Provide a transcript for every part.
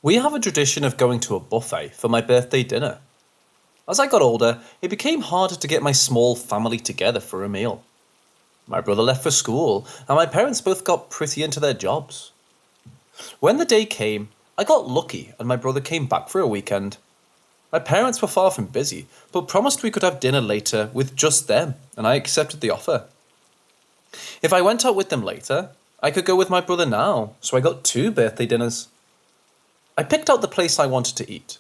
We have a tradition of going to a buffet for my birthday dinner. As I got older, it became harder to get my small family together for a meal. My brother left for school, and my parents both got pretty into their jobs. When the day came, I got lucky and my brother came back for a weekend. My parents were far from busy, but promised we could have dinner later with just them, and I accepted the offer. If I went out with them later, I could go with my brother now, so I got 2 birthday dinners. I picked out the place I wanted to eat.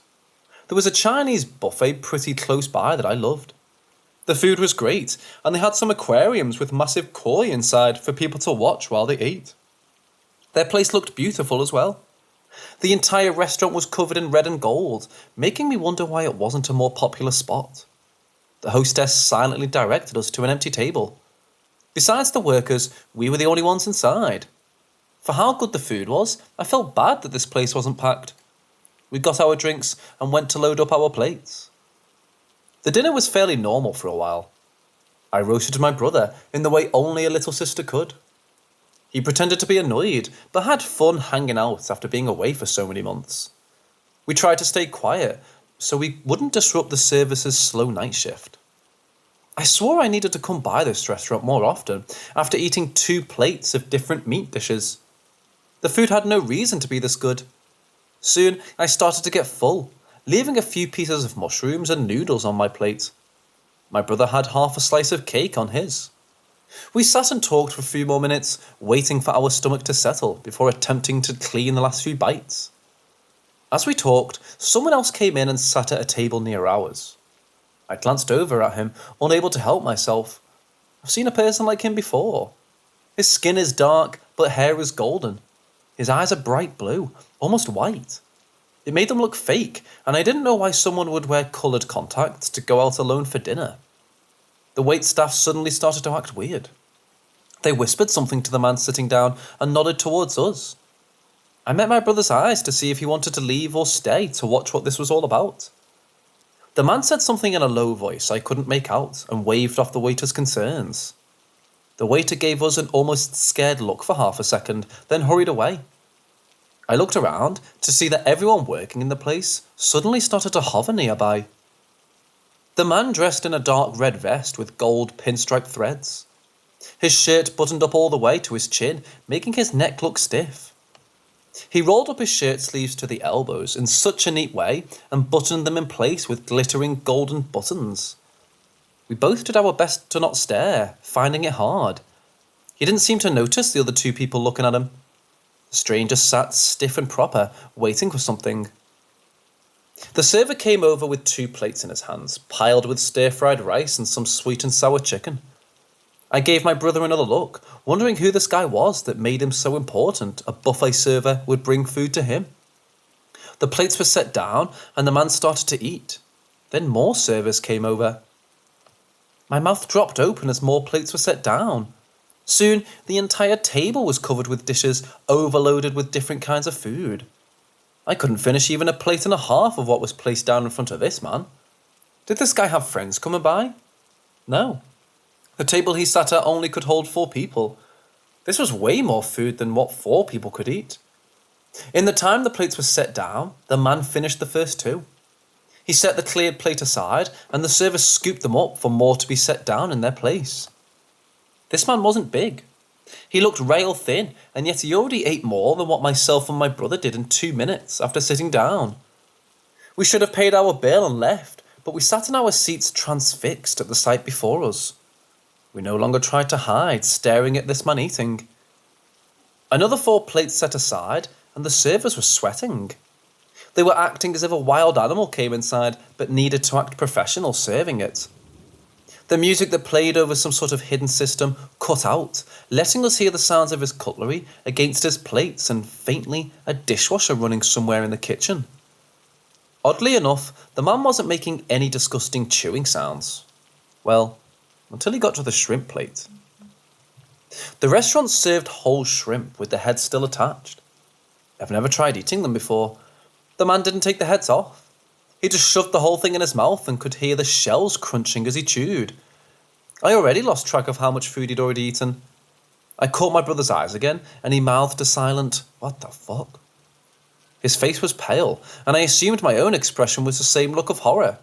There was a Chinese buffet pretty close by that I loved. The food was great, and they had some aquariums with massive koi inside for people to watch while they ate. Their place looked beautiful as well. The entire restaurant was covered in red and gold, making me wonder why it wasn't a more popular spot. The hostess silently directed us to an empty table. Besides the workers, we were the only ones inside. For how good the food was, I felt bad that this place wasn't packed. We got our drinks and went to load up our plates. The dinner was fairly normal for a while. I roasted my brother in the way only a little sister could. He pretended to be annoyed, but had fun hanging out after being away for so many months. We tried to stay quiet, so we wouldn't disrupt the service's slow night shift. I swore I needed to come by this restaurant more often after eating 2 plates of different meat dishes. The food had no reason to be this good. Soon, I started to get full, leaving a few pieces of mushrooms and noodles on my plate. My brother had half a slice of cake on his. We sat and talked for a few more minutes, waiting for our stomach to settle before attempting to clean the last few bites. As we talked, someone else came in and sat at a table near ours. I glanced over at him, unable to help myself. I've seen a person like him before. His skin is dark, but hair is golden. His eyes are bright blue, almost white. It made them look fake, and I didn't know why someone would wear coloured contacts to go out alone for dinner. The waitstaff suddenly started to act weird. They whispered something to the man sitting down and nodded towards us. I met my brother's eyes to see if he wanted to leave or stay to watch what this was all about. The man said something in a low voice I couldn't make out and waved off the waiter's concerns. The waiter gave us an almost scared look for half a second, then hurried away. I looked around to see that everyone working in the place suddenly started to hover nearby. The man dressed in a dark red vest with gold pinstripe threads. His shirt buttoned up all the way to his chin, making his neck look stiff. He rolled up his shirt sleeves to the elbows in such a neat way and buttoned them in place with glittering golden buttons. We both did our best to not stare, finding it hard. He didn't seem to notice the other 2 people looking at him. The stranger sat stiff and proper, waiting for something. The server came over with 2 plates in his hands, piled with stir-fried rice and some sweet and sour chicken. I gave my brother another look, wondering who this guy was that made him so important a buffet server would bring food to him. The plates were set down and the man started to eat. Then more servers came over. My mouth dropped open as more plates were set down. Soon, the entire table was covered with dishes overloaded with different kinds of food. I couldn't finish even a plate and a half of what was placed down in front of this man. Did this guy have friends coming by? No. The table he sat at only could hold 4 people. This was way more food than what 4 people could eat. In the time the plates were set down, the man finished the first 2. He set the cleared plate aside, and the server scooped them up for more to be set down in their place. This man wasn't big. He looked rail thin, and yet he already ate more than what myself and my brother did in 2 minutes after sitting down. We should have paid our bill and left, but we sat in our seats transfixed at the sight before us. We no longer tried to hide, staring at this man eating. Another 4 plates set aside, and the servers were sweating. They were acting as if a wild animal came inside, but needed to act professional serving it. The music that played over some sort of hidden system cut out, letting us hear the sounds of his cutlery against his plates and faintly a dishwasher running somewhere in the kitchen. Oddly enough, the man wasn't making any disgusting chewing sounds. Well, until he got to the shrimp plate. The restaurant served whole shrimp with the heads still attached. I've never tried eating them before. The man didn't take the heads off. He just shoved the whole thing in his mouth and could hear the shells crunching as he chewed. I already lost track of how much food he'd already eaten. I caught my brother's eyes again, and he mouthed a silent, "What the fuck?" His face was pale, and I assumed my own expression was the same look of horror.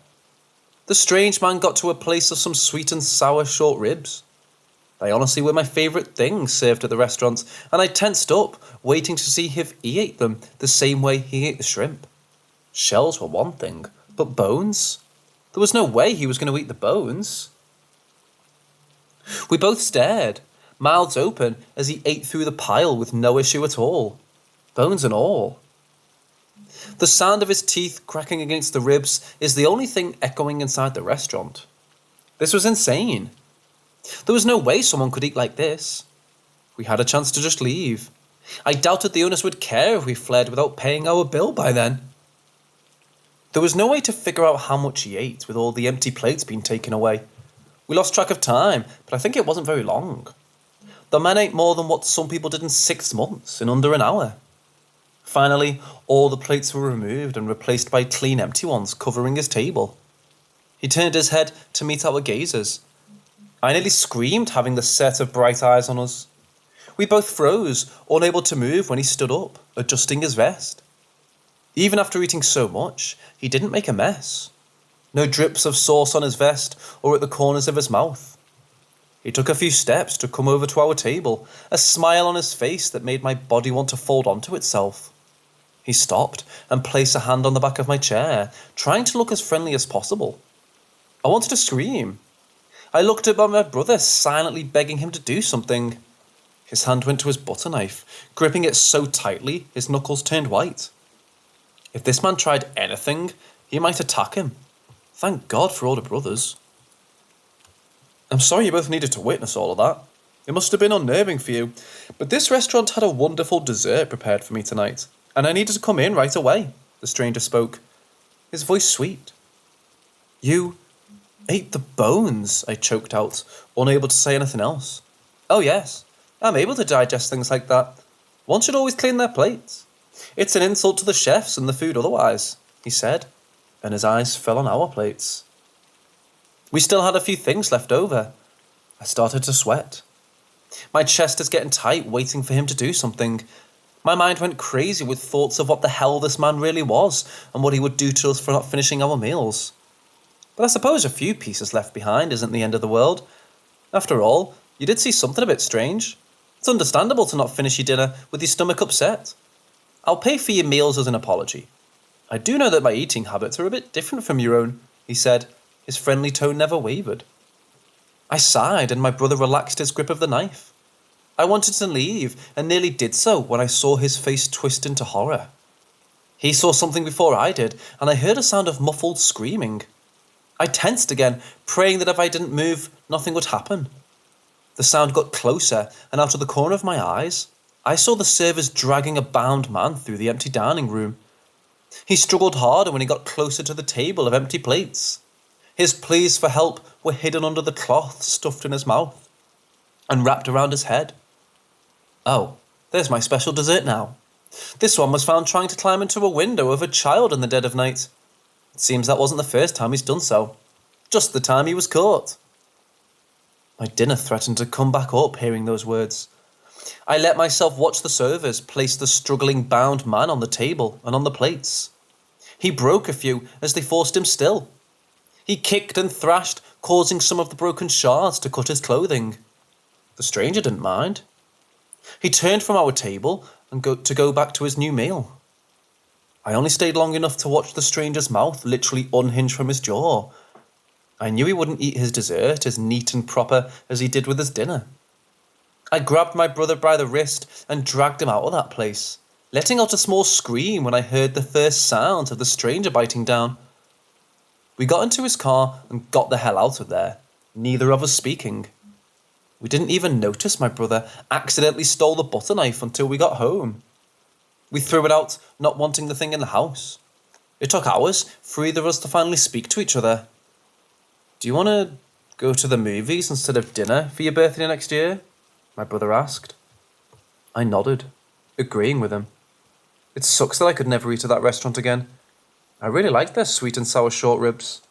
The strange man got to a place of some sweet and sour short ribs. They honestly were my favourite things served at the restaurant, and I tensed up, waiting to see if he ate them the same way he ate the shrimp. Shells were one thing, but bones? There was no way he was going to eat the bones. We both stared, mouths open, as he ate through the pile with no issue at all. Bones and all. The sound of his teeth cracking against the ribs is the only thing echoing inside the restaurant. This was insane. There was no way someone could eat like this. We had a chance to just leave. I doubted the owners would care if we fled without paying our bill by then. There was no way to figure out how much he ate with all the empty plates being taken away. We lost track of time, but I think it wasn't very long. The man ate more than what some people did in 6 months, in under an hour. Finally, all the plates were removed and replaced by clean empty ones covering his table. He turned his head to meet our gazes. I nearly screamed having the set of bright eyes on us. We both froze, unable to move when he stood up, adjusting his vest. Even after eating so much, he didn't make a mess. No drips of sauce on his vest or at the corners of his mouth. He took a few steps to come over to our table, a smile on his face that made my body want to fold onto itself. He stopped and placed a hand on the back of my chair, trying to look as friendly as possible. I wanted to scream. I looked at my brother, silently begging him to do something. His hand went to his butter knife, gripping it so tightly his knuckles turned white. If this man tried anything, he might attack him. Thank God for older brothers. I'm sorry you both needed to witness all of that. It must have been unnerving for you, but this restaurant had a wonderful dessert prepared for me tonight, and I needed to come in right away, the stranger spoke, his voice sweet. You ate the bones, I choked out, unable to say anything else. Oh yes, I'm able to digest things like that. One should always clean their plates. It's an insult to the chefs and the food otherwise, he said, and his eyes fell on our plates. We still had a few things left over. I started to sweat. My chest is getting tight, waiting for him to do something. My mind went crazy with thoughts of what the hell this man really was and what he would do to us for not finishing our meals. But I suppose a few pieces left behind isn't the end of the world. After all, you did see something a bit strange. It's understandable to not finish your dinner with your stomach upset. I'll pay for your meals as an apology. I do know that my eating habits are a bit different from your own, he said. His friendly tone never wavered. I sighed and my brother relaxed his grip of the knife. I wanted to leave and nearly did so when I saw his face twist into horror. He saw something before I did, and I heard a sound of muffled screaming. I tensed again, praying that if I didn't move, nothing would happen. The sound got closer, and out of the corner of my eyes, I saw the servers dragging a bound man through the empty dining room. He struggled harder when he got closer to the table of empty plates. His pleas for help were hidden under the cloth stuffed in his mouth and wrapped around his head. Oh, there's my special dessert now. This one was found trying to climb into a window of a child in the dead of night. It seems that wasn't the first time he's done so. Just the time he was caught. My dinner threatened to come back up hearing those words. I let myself watch the servers place the struggling bound man on the table and on the plates. He broke a few as they forced him still. He kicked and thrashed, causing some of the broken shards to cut his clothing. The stranger didn't mind. He turned from our table and go back to his new meal. I only stayed long enough to watch the stranger's mouth literally unhinge from his jaw. I knew he wouldn't eat his dessert as neat and proper as he did with his dinner. I grabbed my brother by the wrist and dragged him out of that place, letting out a small scream when I heard the first sounds of the stranger biting down. We got into his car and got the hell out of there, neither of us speaking. We didn't even notice my brother accidentally stole the butter knife until we got home. We threw it out, not wanting the thing in the house. It took hours for either of us to finally speak to each other. Do you want to go to the movies instead of dinner for your birthday next year? My brother asked. I nodded, agreeing with him. It sucks that I could never eat at that restaurant again. I really liked their sweet and sour short ribs.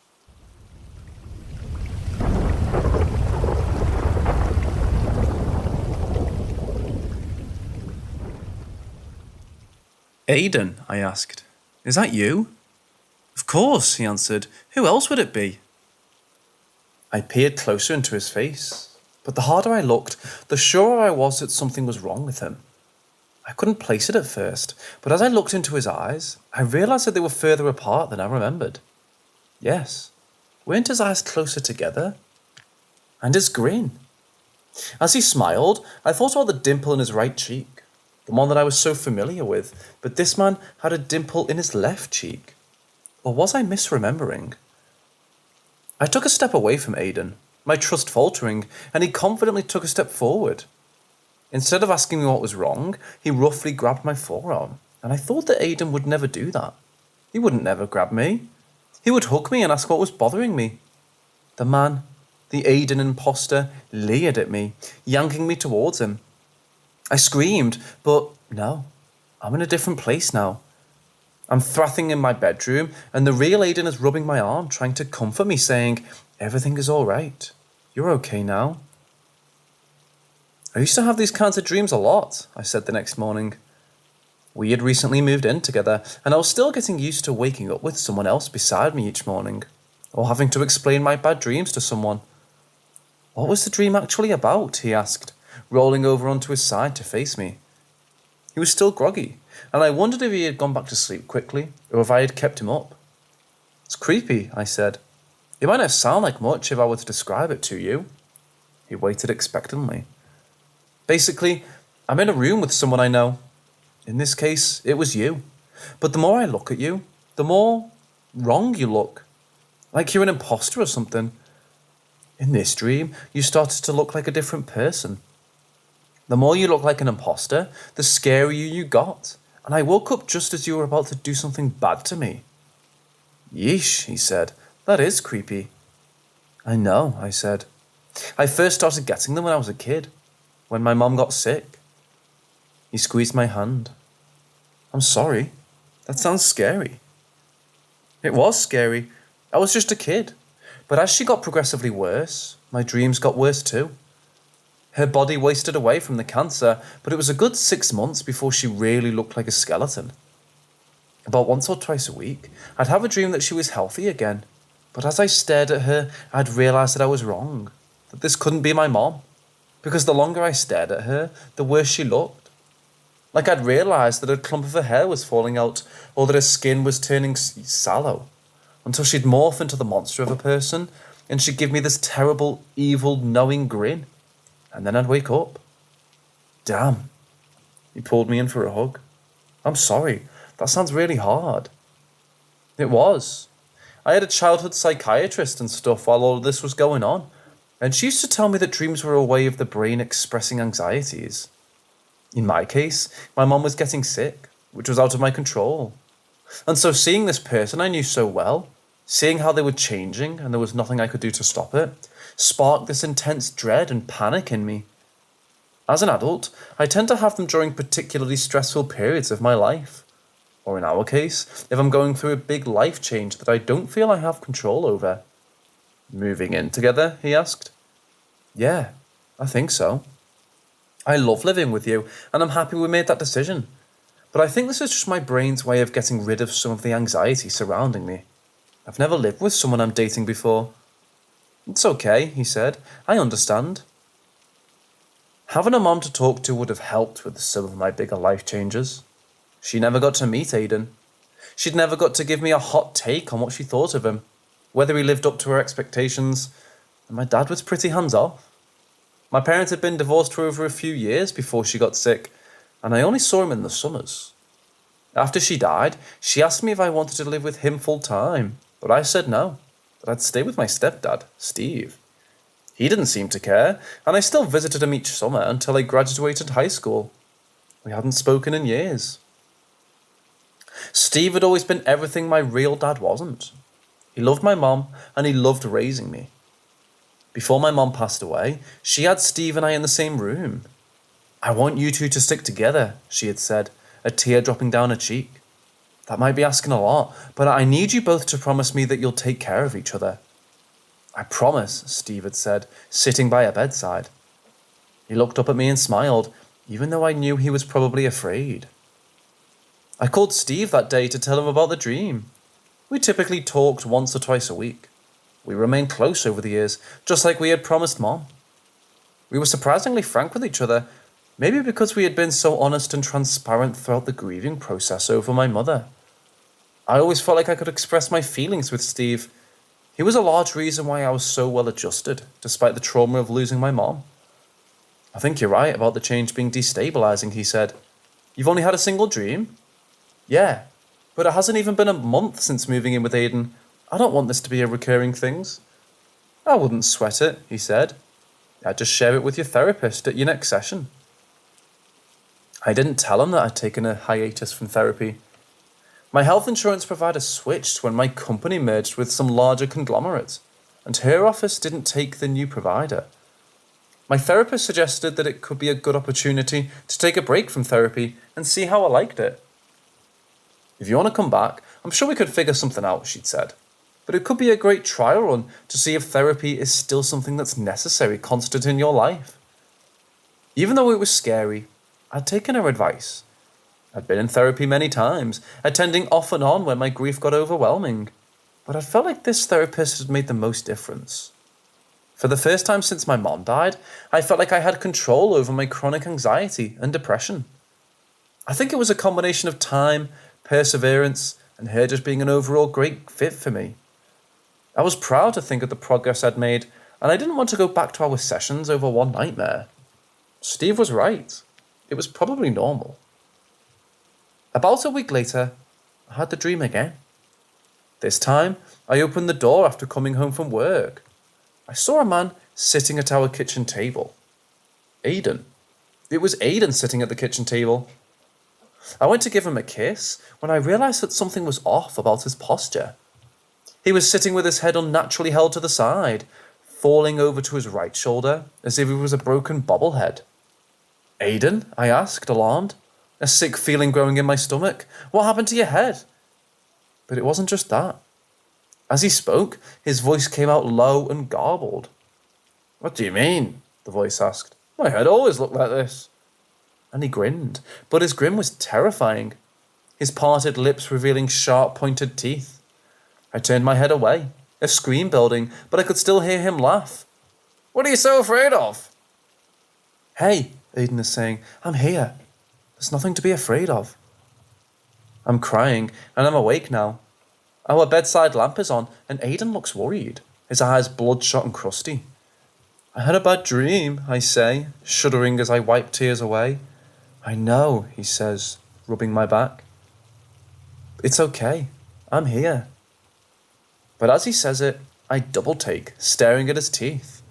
Aidan, I asked. Is that you? Of course, he answered. Who else would it be? I peered closer into his face, but the harder I looked, the surer I was that something was wrong with him. I couldn't place it at first, but as I looked into his eyes, I realised that they were further apart than I remembered. Yes, weren't his eyes closer together? And his grin. As he smiled, I thought about the dimple in his right cheek, the one that I was so familiar with, but this man had a dimple in his left cheek. Or was I misremembering? I took a step away from Aidan, my trust faltering, and he confidently took a step forward. Instead of asking me what was wrong, he roughly grabbed my forearm, and I thought that Aidan would never do that. He wouldn't never grab me. He would hug me and ask what was bothering me. The man, the Aidan imposter, leered at me, yanking me towards him. I screamed, but no, I'm in a different place now. I'm thrashing in my bedroom, and the real Aidan is rubbing my arm, trying to comfort me, saying, "Everything is all right. You're okay now." I used to have these kinds of dreams a lot, I said the next morning. We had recently moved in together, and I was still getting used to waking up with someone else beside me each morning, or having to explain my bad dreams to someone. What was the dream actually about? He asked, rolling over onto his side to face me. He was still groggy, and I wondered if he had gone back to sleep quickly, or if I had kept him up. It's creepy, I said. It might not sound like much if I were to describe it to you. He waited expectantly. Basically, I'm in a room with someone I know. In this case, it was you. But the more I look at you, the more wrong you look. Like you're an imposter or something. In this dream, you started to look like a different person. The more you look like an imposter, the scarier you got. And I woke up just as you were about to do something bad to me. Yeesh, he said. That is creepy. I know, I said. I first started getting them when I was a kid, when my mom got sick. He squeezed my hand. I'm sorry. That sounds scary. It was scary. I was just a kid. But as she got progressively worse, my dreams got worse too. Her body wasted away from the cancer, but it was a good 6 months before she really looked like a skeleton. About once or twice a week, I'd have a dream that she was healthy again. But as I stared at her, I'd realised that I was wrong, that this couldn't be my mom. Because the longer I stared at her, the worse she looked. Like I'd realised that a clump of her hair was falling out, or that her skin was turning sallow, until she'd morph into the monster of a person, and she'd give me this terrible, evil, knowing grin. And then I'd wake up. Damn. He pulled me in for a hug. I'm sorry, that sounds really hard. It was. I had a childhood psychiatrist and stuff while all of this was going on, and she used to tell me that dreams were a way of the brain expressing anxieties. In my case, my mom was getting sick, which was out of my control. And so seeing this person I knew so well, seeing how they were changing and there was nothing I could do to stop it, sparked this intense dread and panic in me. As an adult, I tend to have them during particularly stressful periods of my life. Or in our case, if I'm going through a big life change that I don't feel I have control over. Moving in together, he asked. Yeah, I think so. I love living with you, and I'm happy we made that decision. But I think this is just my brain's way of getting rid of some of the anxiety surrounding me. I've never lived with someone I'm dating before. It's okay, he said. I understand. Having a mom to talk to would have helped with some of my bigger life changes. She never got to meet Aidan. She'd never got to give me a hot take on what she thought of him, whether he lived up to her expectations, and my dad was pretty hands-off. My parents had been divorced for over a few years before she got sick, and I only saw him in the summers. After she died, she asked me if I wanted to live with him full-time, but I said no, that I'd stay with my stepdad, Steve. He didn't seem to care, and I still visited him each summer until I graduated high school. We hadn't spoken in years. Steve had always been everything my real dad wasn't. He loved my mom, and he loved raising me. Before my mom passed away, she had Steve and I in the same room. I want you two to stick together, she had said, a tear dropping down her cheek. That might be asking a lot, but I need you both to promise me that you'll take care of each other. I promise, Steve had said, sitting by her bedside. He looked up at me and smiled, even though I knew he was probably afraid. I called Steve that day to tell him about the dream. We typically talked once or twice a week. We remained close over the years, just like we had promised Mom. We were surprisingly frank with each other, maybe because we had been so honest and transparent throughout the grieving process over my mother. I always felt like I could express my feelings with Steve. He was a large reason why I was so well adjusted, despite the trauma of losing my mom. I think you're right about the change being destabilizing, he said. You've only had a single dream? Yeah, but it hasn't even been a month since moving in with Aiden. I don't want this to be a recurring thing. I wouldn't sweat it, he said. I'd just share it with your therapist at your next session. I didn't tell him that I'd taken a hiatus from therapy. My health insurance provider switched when my company merged with some larger conglomerate, and her office didn't take the new provider. My therapist suggested that it could be a good opportunity to take a break from therapy and see how I liked it. If you want to come back, I'm sure we could figure something out, she'd said. But it could be a great trial run to see if therapy is still something that's necessary, constant in your life. Even though it was scary, I'd taken her advice. I'd been in therapy many times, attending off and on when my grief got overwhelming. But I felt like this therapist had made the most difference. For the first time since my mom died, I felt like I had control over my chronic anxiety and depression. I think it was a combination of time, perseverance, and her just being an overall great fit for me. I was proud to think of the progress I'd made, and I didn't want to go back to our sessions over one nightmare. Steve was right. It was probably normal. About a week later, I had the dream again. This time, I opened the door after coming home from work. I saw a man sitting at our kitchen table. Aiden. It was Aiden sitting at the kitchen table. I went to give him a kiss when I realised that something was off about his posture. He was sitting with his head unnaturally held to the side, falling over to his right shoulder as if he was a broken bobblehead. Aiden? I asked, alarmed, a sick feeling growing in my stomach. What happened to your head? But it wasn't just that. As he spoke, his voice came out low and garbled. What do you mean? The voice asked. My head always looked like this. And he grinned, but his grin was terrifying, his parted lips revealing sharp pointed teeth. I turned my head away, a scream building, but I could still hear him laugh. What are you so afraid of? Hey, Aiden is saying, I'm here. There's nothing to be afraid of. I'm crying, and I'm awake now. Our bedside lamp is on, and Aiden looks worried, his eyes bloodshot and crusty. I had a bad dream, I say, shuddering as I wipe tears away. I know, he says, rubbing my back. It's okay. I'm here. But as he says it, I double take, staring at his teeth.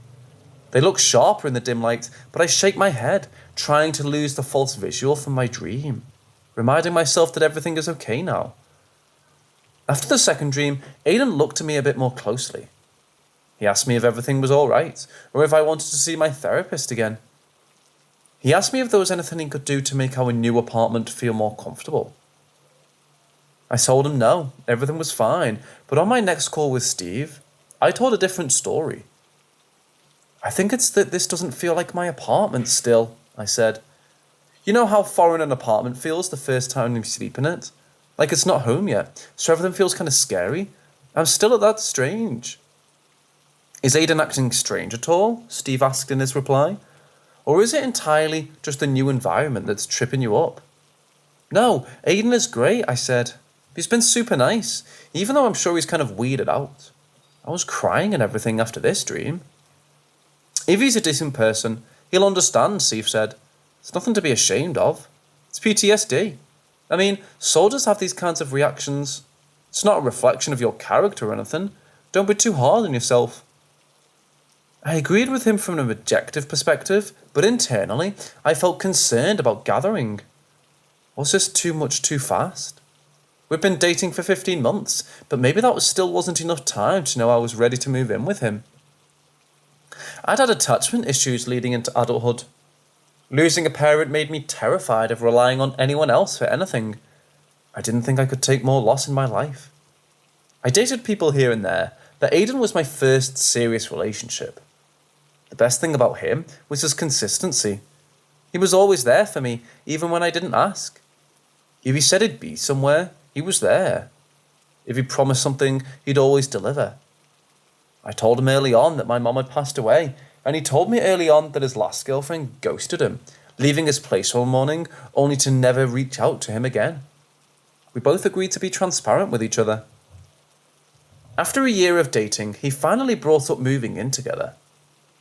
They look sharper in the dim light, but I shake my head, trying to lose the false visual from my dream, reminding myself that everything is okay now. After the second dream, Aiden looked at me a bit more closely. He asked me if everything was all right, or if I wanted to see my therapist again. He asked me if there was anything he could do to make our new apartment feel more comfortable. I told him no, everything was fine, but on my next call with Steve, I told a different story. I think it's that this doesn't feel like my apartment still, I said. You know how foreign an apartment feels the first time you sleep in it? Like it's not home yet, so everything feels kind of scary. I'm still at that strange. Is Aiden acting strange at all? Steve asked in his reply. Or is it entirely just a new environment that's tripping you up? No, Aiden is great, I said. He's been super nice, even though I'm sure he's kind of weirded out. I was crying and everything after this dream. If he's a decent person, he'll understand, Steve said. It's nothing to be ashamed of. It's PTSD. I mean, soldiers have these kinds of reactions. It's not a reflection of your character or anything. Don't be too hard on yourself. I agreed with him from an objective perspective, but internally, I felt concerned about gathering. Was this too much too fast? We'd been dating for 15 months, but maybe that still wasn't enough time to know I was ready to move in with him. I'd had attachment issues leading into adulthood. Losing a parent made me terrified of relying on anyone else for anything. I didn't think I could take more loss in my life. I dated people here and there, but Aiden was my first serious relationship. The best thing about him was his consistency. He was always there for me, even when I didn't ask. If he said he'd be somewhere, he was there. If he promised something, he'd always deliver. I told him early on that my mum had passed away, and he told me early on that his last girlfriend ghosted him, leaving his place one morning only to never reach out to him again. We both agreed to be transparent with each other. After a year of dating, he finally brought up moving in together.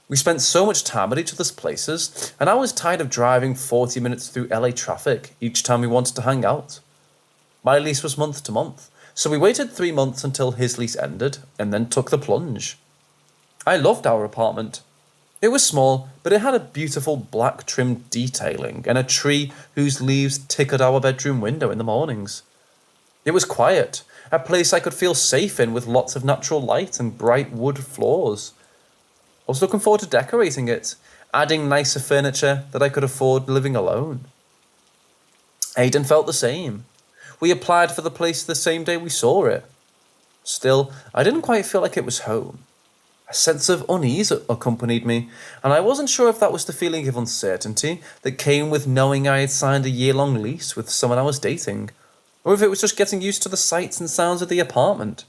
We spent so much time at each other's places, and I was tired of driving 40 minutes through LA traffic each time we wanted to hang out. My lease was month to month, so we waited 3 months until his lease ended, and then took the plunge. I loved our apartment. It was small, but it had a beautiful black trimmed detailing and a tree whose leaves tickled our bedroom window in the mornings. It was quiet, a place I could feel safe in with lots of natural light and bright wood floors. I was looking forward to decorating it, adding nicer furniture that I could afford living alone. Aidan felt the same. We applied for the place the same day we saw it. Still, I didn't quite feel like it was home. A sense of unease accompanied me, and I wasn't sure if that was the feeling of uncertainty that came with knowing I had signed a year-long lease with someone I was dating, or if it was just getting used to the sights and sounds of the apartment.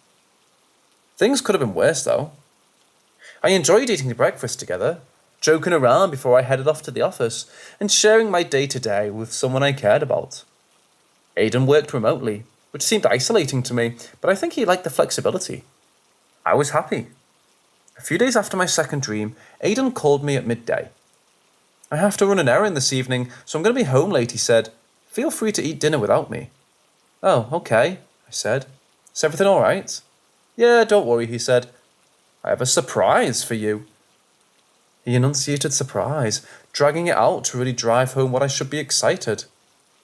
Things could have been worse, though. I enjoyed eating breakfast together, joking around before I headed off to the office, and sharing my day-to-day with someone I cared about. Aidan worked remotely, which seemed isolating to me, but I think he liked the flexibility. I was happy. A few days after my second dream, Aidan called me at midday. "I have to run an errand this evening, so I'm going to be home late," he said. "Feel free to eat dinner without me." "Oh, okay," I said. "Is everything all right?" "Yeah, don't worry," he said. "I have a surprise for you." He enunciated surprise, dragging it out to really drive home what I should be excited.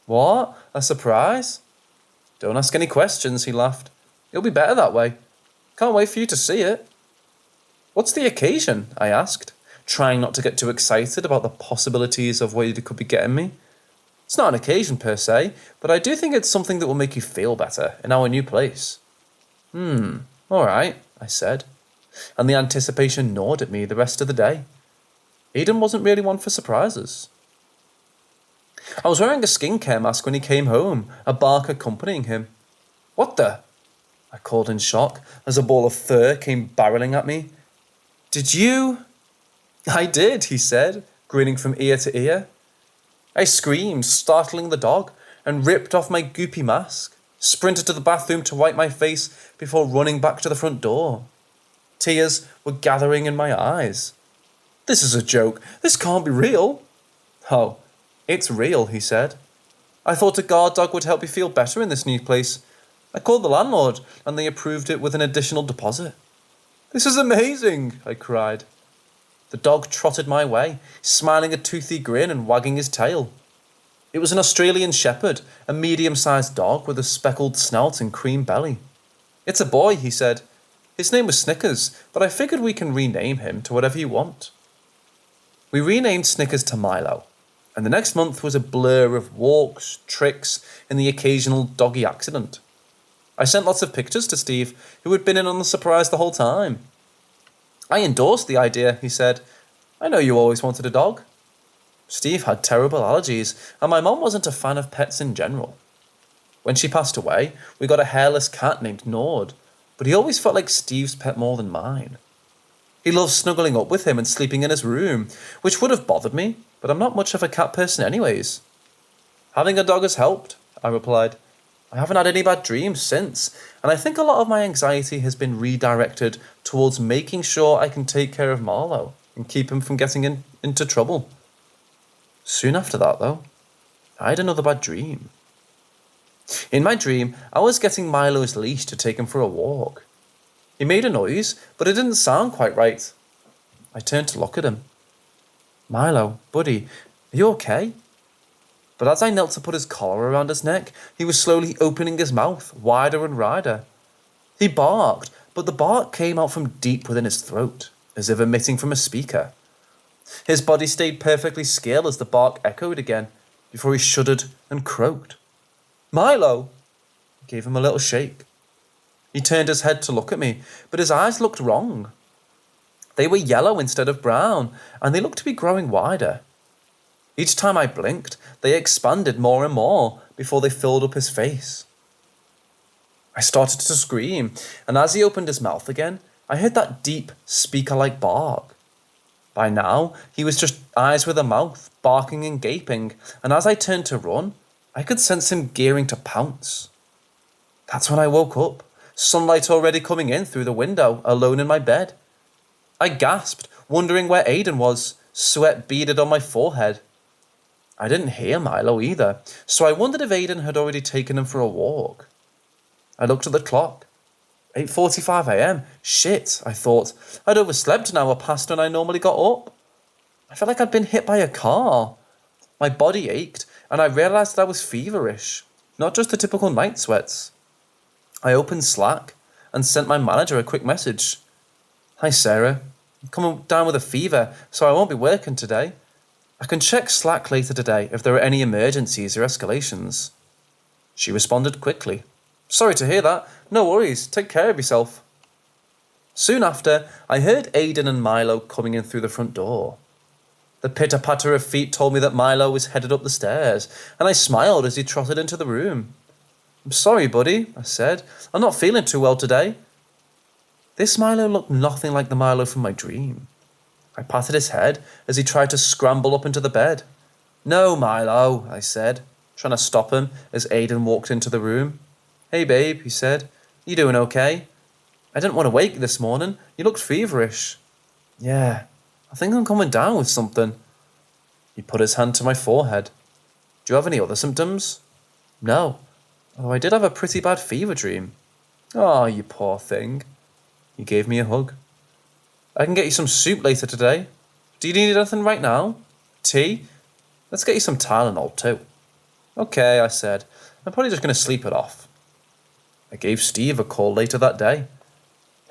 "What? A surprise?" "Don't ask any questions," he laughed. "It'll be better that way. Can't wait for you to see it." "What's the occasion?" I asked, trying not to get too excited about the possibilities of what it could be getting me. "It's not an occasion per se, but I do think it's something that will make you feel better in our new place." All right," I said, and the anticipation gnawed at me the rest of the day. Aidan wasn't really one for surprises. I was wearing a skincare mask when he came home, a bark accompanying him. "What the?" I called in shock as a ball of fur came barreling at me. "Did you?" "I did," he said, grinning from ear to ear. I screamed, startling the dog, and ripped off my goopy mask, sprinted to the bathroom to wipe my face before running back to the front door. Tears were gathering in my eyes. "This is a joke. This can't be real." "Oh, it's real," he said. "I thought a guard dog would help you feel better in this new place. I called the landlord, and they approved it with an additional deposit." "This is amazing," I cried. The dog trotted my way, smiling a toothy grin and wagging his tail. It was an Australian Shepherd, a medium-sized dog with a speckled snout and cream belly. "It's a boy," he said. "His name was Snickers, but I figured we can rename him to whatever you want." We renamed Snickers to Milo, and the next month was a blur of walks, tricks, and the occasional doggy accident. I sent lots of pictures to Steve, who had been in on the surprise the whole time. "I endorsed the idea," he said. "I know you always wanted a dog." Steve had terrible allergies, and my mum wasn't a fan of pets in general. When she passed away, we got a hairless cat named Nord, but he always felt like Steve's pet more than mine. He loved snuggling up with him and sleeping in his room, which would have bothered me, but I'm not much of a cat person anyways. "Having a dog has helped," I replied. "I haven't had any bad dreams since, and I think a lot of my anxiety has been redirected towards making sure I can take care of Marlowe and keep him from getting into trouble." Soon after that, though, I had another bad dream. In my dream, I was getting Milo's leash to take him for a walk. He made a noise, but it didn't sound quite right. I turned to look at him. "Milo, buddy, are you okay?" But as I knelt to put his collar around his neck, he was slowly opening his mouth, wider and wider. He barked, but the bark came out from deep within his throat, as if emitting from a speaker. His body stayed perfectly still as the bark echoed again, before he shuddered and croaked. "Milo!" I gave him a little shake. He turned his head to look at me, but his eyes looked wrong. They were yellow instead of brown, and they looked to be growing wider. Each time I blinked, they expanded more and more before they filled up his face. I started to scream, and as he opened his mouth again, I heard that deep, speaker-like bark. By now, he was just eyes with a mouth, barking and gaping, and as I turned to run, I could sense him gearing to pounce. That's when I woke up, sunlight already coming in through the window, alone in my bed. I gasped, wondering where Aidan was, sweat beaded on my forehead. I didn't hear Milo either, so I wondered if Aidan had already taken him for a walk. I looked at the clock. 8:45 a.m. Shit, I thought. I'd overslept an hour past when I normally got up. I felt like I'd been hit by a car. My body ached, and I realised that I was feverish, not just the typical night sweats. I opened Slack and sent my manager a quick message. Hi Sarah, I'm coming down with a fever, so I won't be working today. I can check Slack later today if there are any emergencies or escalations. She responded quickly. Sorry to hear that. No worries. Take care of yourself. Soon after, I heard Aidan and Milo coming in through the front door. The pitter-patter of feet told me that Milo was headed up the stairs, and I smiled as he trotted into the room. I'm sorry, buddy, I said. I'm not feeling too well today. This Milo looked nothing like the Milo from my dream. I patted his head as he tried to scramble up into the bed. No, Milo, I said, trying to stop him as Aidan walked into the room. Hey, babe, he said. You doing okay? I didn't want to wake you this morning. You looked feverish. Yeah, I think I'm coming down with something. He put his hand to my forehead. Do you have any other symptoms? No, although I did have a pretty bad fever dream. Oh, you poor thing. He gave me a hug. I can get you some soup later today. Do you need anything right now? Tea? Let's get you some Tylenol too. Okay, I said. I'm probably just going to sleep it off. I gave Steve a call later that day.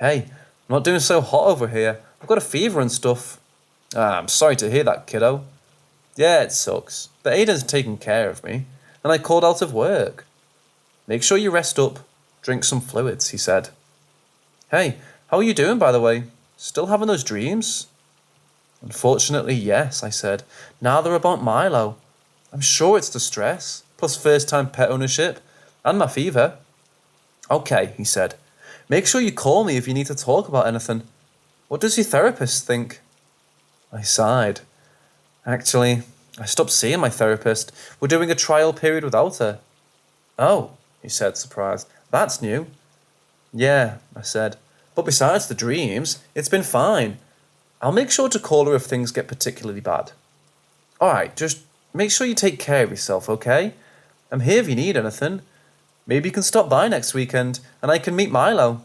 Hey, I'm not doing so hot over here. I've got a fever and stuff. I'm sorry to hear that, kiddo. Yeah, it sucks, but Aidan's taking care of me, and I called out of work. Make sure you rest up, drink some fluids, he said. Hey, how are you doing, by the way? Still having those dreams? Unfortunately, yes, I said. Now they're about Milo. I'm sure it's the stress, plus first-time pet ownership, and my fever. Okay, he said. Make sure you call me if you need to talk about anything. What does your therapist think? I sighed. Actually, I stopped seeing my therapist. We're doing a trial period without her. Oh, he said, surprised. That's new. Yeah, I said. But besides the dreams, it's been fine. I'll make sure to call her if things get particularly bad. All right, just make sure you take care of yourself, okay? I'm here if you need anything. Maybe you can stop by next weekend, and I can meet Milo.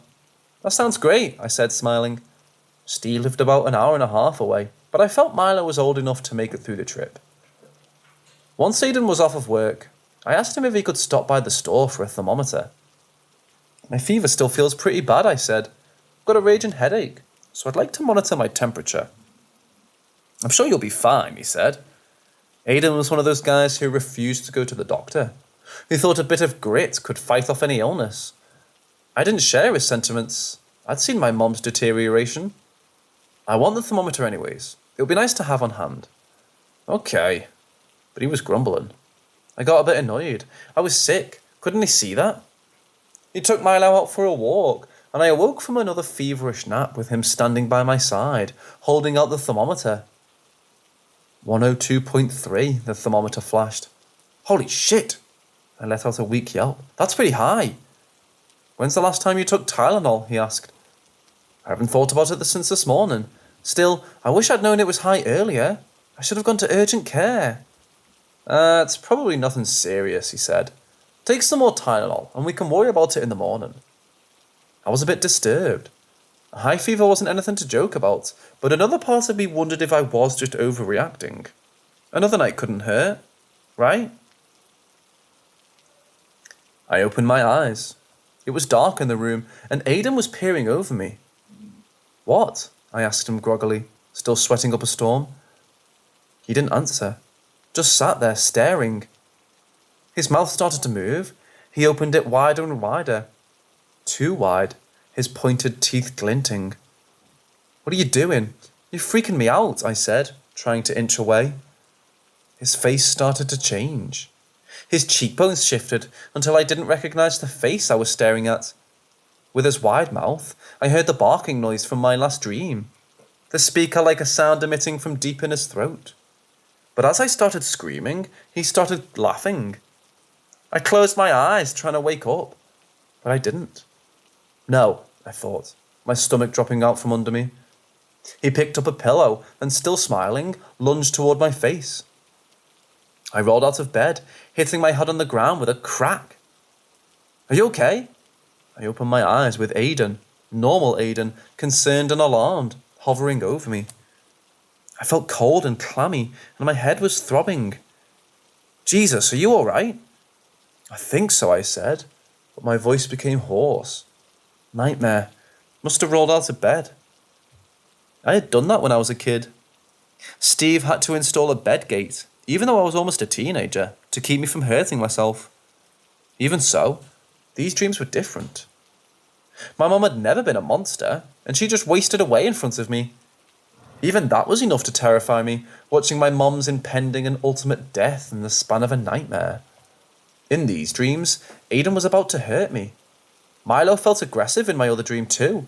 That sounds great, I said, smiling. Steve lived about an hour and a half away, but I felt Milo was old enough to make it through the trip. Once Aidan was off of work, I asked him if he could stop by the store for a thermometer. My fever still feels pretty bad, I said. I've got a raging headache, so I'd like to monitor my temperature. I'm sure you'll be fine, he said. Aidan was one of those guys who refused to go to the doctor, who thought a bit of grit could fight off any illness. I didn't share his sentiments. I'd seen my mom's deterioration. I want the thermometer anyways. It would be nice to have on hand. Okay. But he was grumbling. I got a bit annoyed. I was sick. Couldn't he see that? He took Milo out for a walk, and I awoke from another feverish nap with him standing by my side, holding out the thermometer. 102.3, the thermometer flashed. Holy shit! I let out a weak yelp. That's pretty high. When's the last time you took Tylenol? He asked. I haven't thought about it since this morning. Still, I wish I'd known it was high earlier. I should have gone to urgent care. It's probably nothing serious, he said. Take some more Tylenol, and we can worry about it in the morning. I was a bit disturbed. A high fever wasn't anything to joke about, but another part of me wondered if I was just overreacting. Another night couldn't hurt, right? I opened my eyes. It was dark in the room, and Aidan was peering over me. What? I asked him groggily, still sweating up a storm. He didn't answer, just sat there staring. His mouth started to move. He opened it wider and wider. Too wide, his pointed teeth glinting. What are you doing? You're freaking me out, I said, trying to inch away. his face started to change. His cheekbones shifted until I didn't recognize the face I was staring at. With his wide mouth, I heard the barking noise from my last dream, the speaker like a sound emitting from deep in his throat. But as I started screaming, he started laughing. I closed my eyes, trying to wake up, but I didn't. No, I thought, my stomach dropping out from under me. He picked up a pillow and, still smiling, lunged toward my face. I rolled out of bed, hitting my head on the ground with a crack. Are you okay? I opened my eyes with Aidan, normal Aidan, concerned and alarmed, hovering over me. I felt cold and clammy, and my head was throbbing. Jesus, are you all right? I think so, I said, but my voice became hoarse. Nightmare. Must have rolled out of bed. I had done that when I was a kid. Steve had to install a bed gate, even though I was almost a teenager, to keep me from hurting myself. Even so, these dreams were different. My mum had never been a monster, and she just wasted away in front of me. Even that was enough to terrify me, watching my mum's impending and ultimate death in the span of a nightmare. In these dreams, Aidan was about to hurt me. Milo felt aggressive in my other dream too.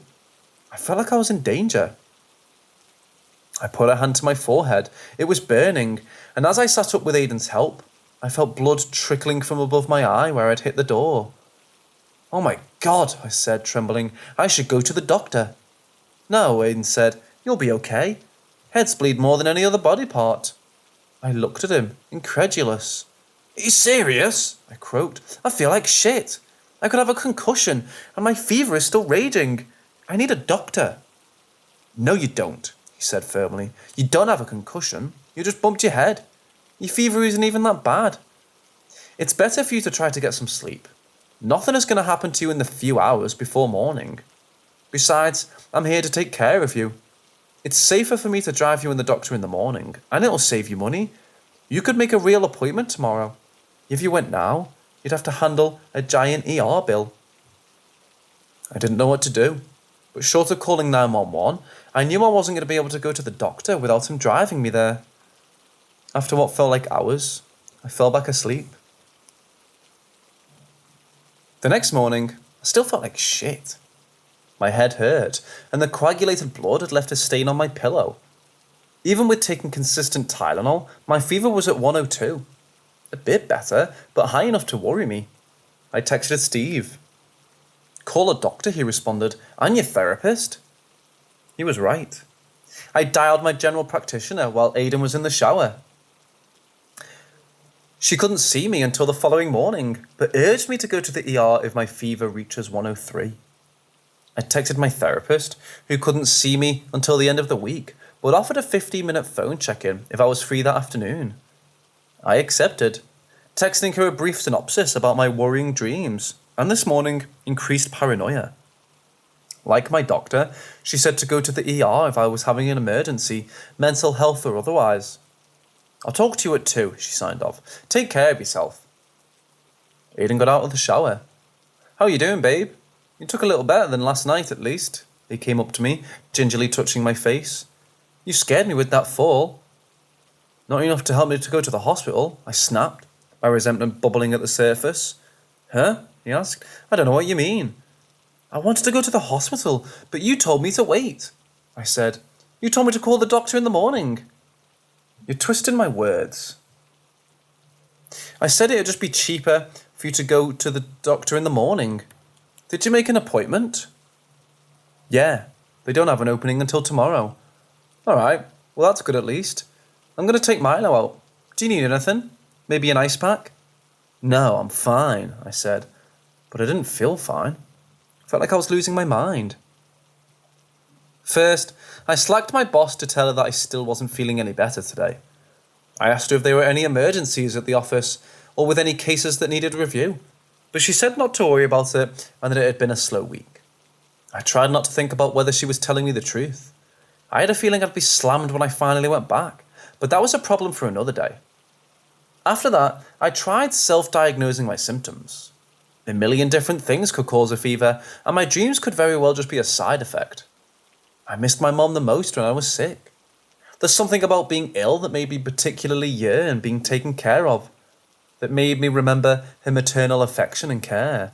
I felt like I was in danger. I put a hand to my forehead. It was burning, and as I sat up with Aidan's help, I felt blood trickling from above my eye where I'd hit the door. Oh my God, I said, trembling. I should go to the doctor. No, Aidan said. You'll be okay. Heads bleed more than any other body part. I looked at him, incredulous. Are you serious? I croaked. I feel like shit. I could have a concussion, and my fever is still raging. I need a doctor. No, you don't, he said firmly. You don't have a concussion. You just bumped your head. Your fever isn't even that bad. It's better for you to try to get some sleep. Nothing is going to happen to you in the few hours before morning. Besides, I'm here to take care of you. It's safer for me to drive you and the doctor in the morning, and it'll save you money. You could make a real appointment tomorrow. If you went now, you'd have to handle a giant ER bill. I didn't know what to do, but short of calling 911, I knew I wasn't going to be able to go to the doctor without him driving me there. After what felt like hours, I fell back asleep. The next morning, I still felt like shit. My head hurt, and the coagulated blood had left a stain on my pillow. Even with taking consistent Tylenol, my fever was at 102. A bit better, but high enough to worry me. I texted Steve. Call a doctor, he responded. I'm your therapist. He was right. I dialed my general practitioner while Aidan was in the shower. She couldn't see me until the following morning, but urged me to go to the ER if my fever reaches 103. I texted my therapist, who couldn't see me until the end of the week, but offered a 15-minute phone check-in if I was free that afternoon. I accepted, texting her a brief synopsis about my worrying dreams, and this morning, increased paranoia. Like my doctor, she said to go to the ER if I was having an emergency, mental health or otherwise. I'll talk to you at 2, she signed off. Take care of yourself. Aidan got out of the shower. How you doing, babe? You took a little better than last night, at least. He came up to me, gingerly touching my face. You scared me with that fall. Not enough to help me to go to the hospital, I snapped, my resentment bubbling at the surface. Huh? He asked. I don't know what you mean. I wanted to go to the hospital, but you told me to wait. I said. You told me to call the doctor in the morning. You're twisting my words. I said it would just be cheaper for you to go to the doctor in the morning. Did you make an appointment? Yeah, they don't have an opening until tomorrow. All right, well that's good at least. I'm going to take Milo out. Do you need anything? Maybe an ice pack? No, I'm fine, I said. But I didn't feel fine. I felt like I was losing my mind. First, I slacked my boss to tell her that I still wasn't feeling any better today. I asked her if there were any emergencies at the office or with any cases that needed review, but she said not to worry about it and that it had been a slow week. I tried not to think about whether she was telling me the truth. I had a feeling I'd be slammed when I finally went back, but that was a problem for another day. After that, I tried self-diagnosing my symptoms. A million different things could cause a fever, and my dreams could very well just be a side effect. I missed my mom the most when I was sick. There's something about being ill that made me particularly yearn being taken care of, that made me remember her maternal affection and care.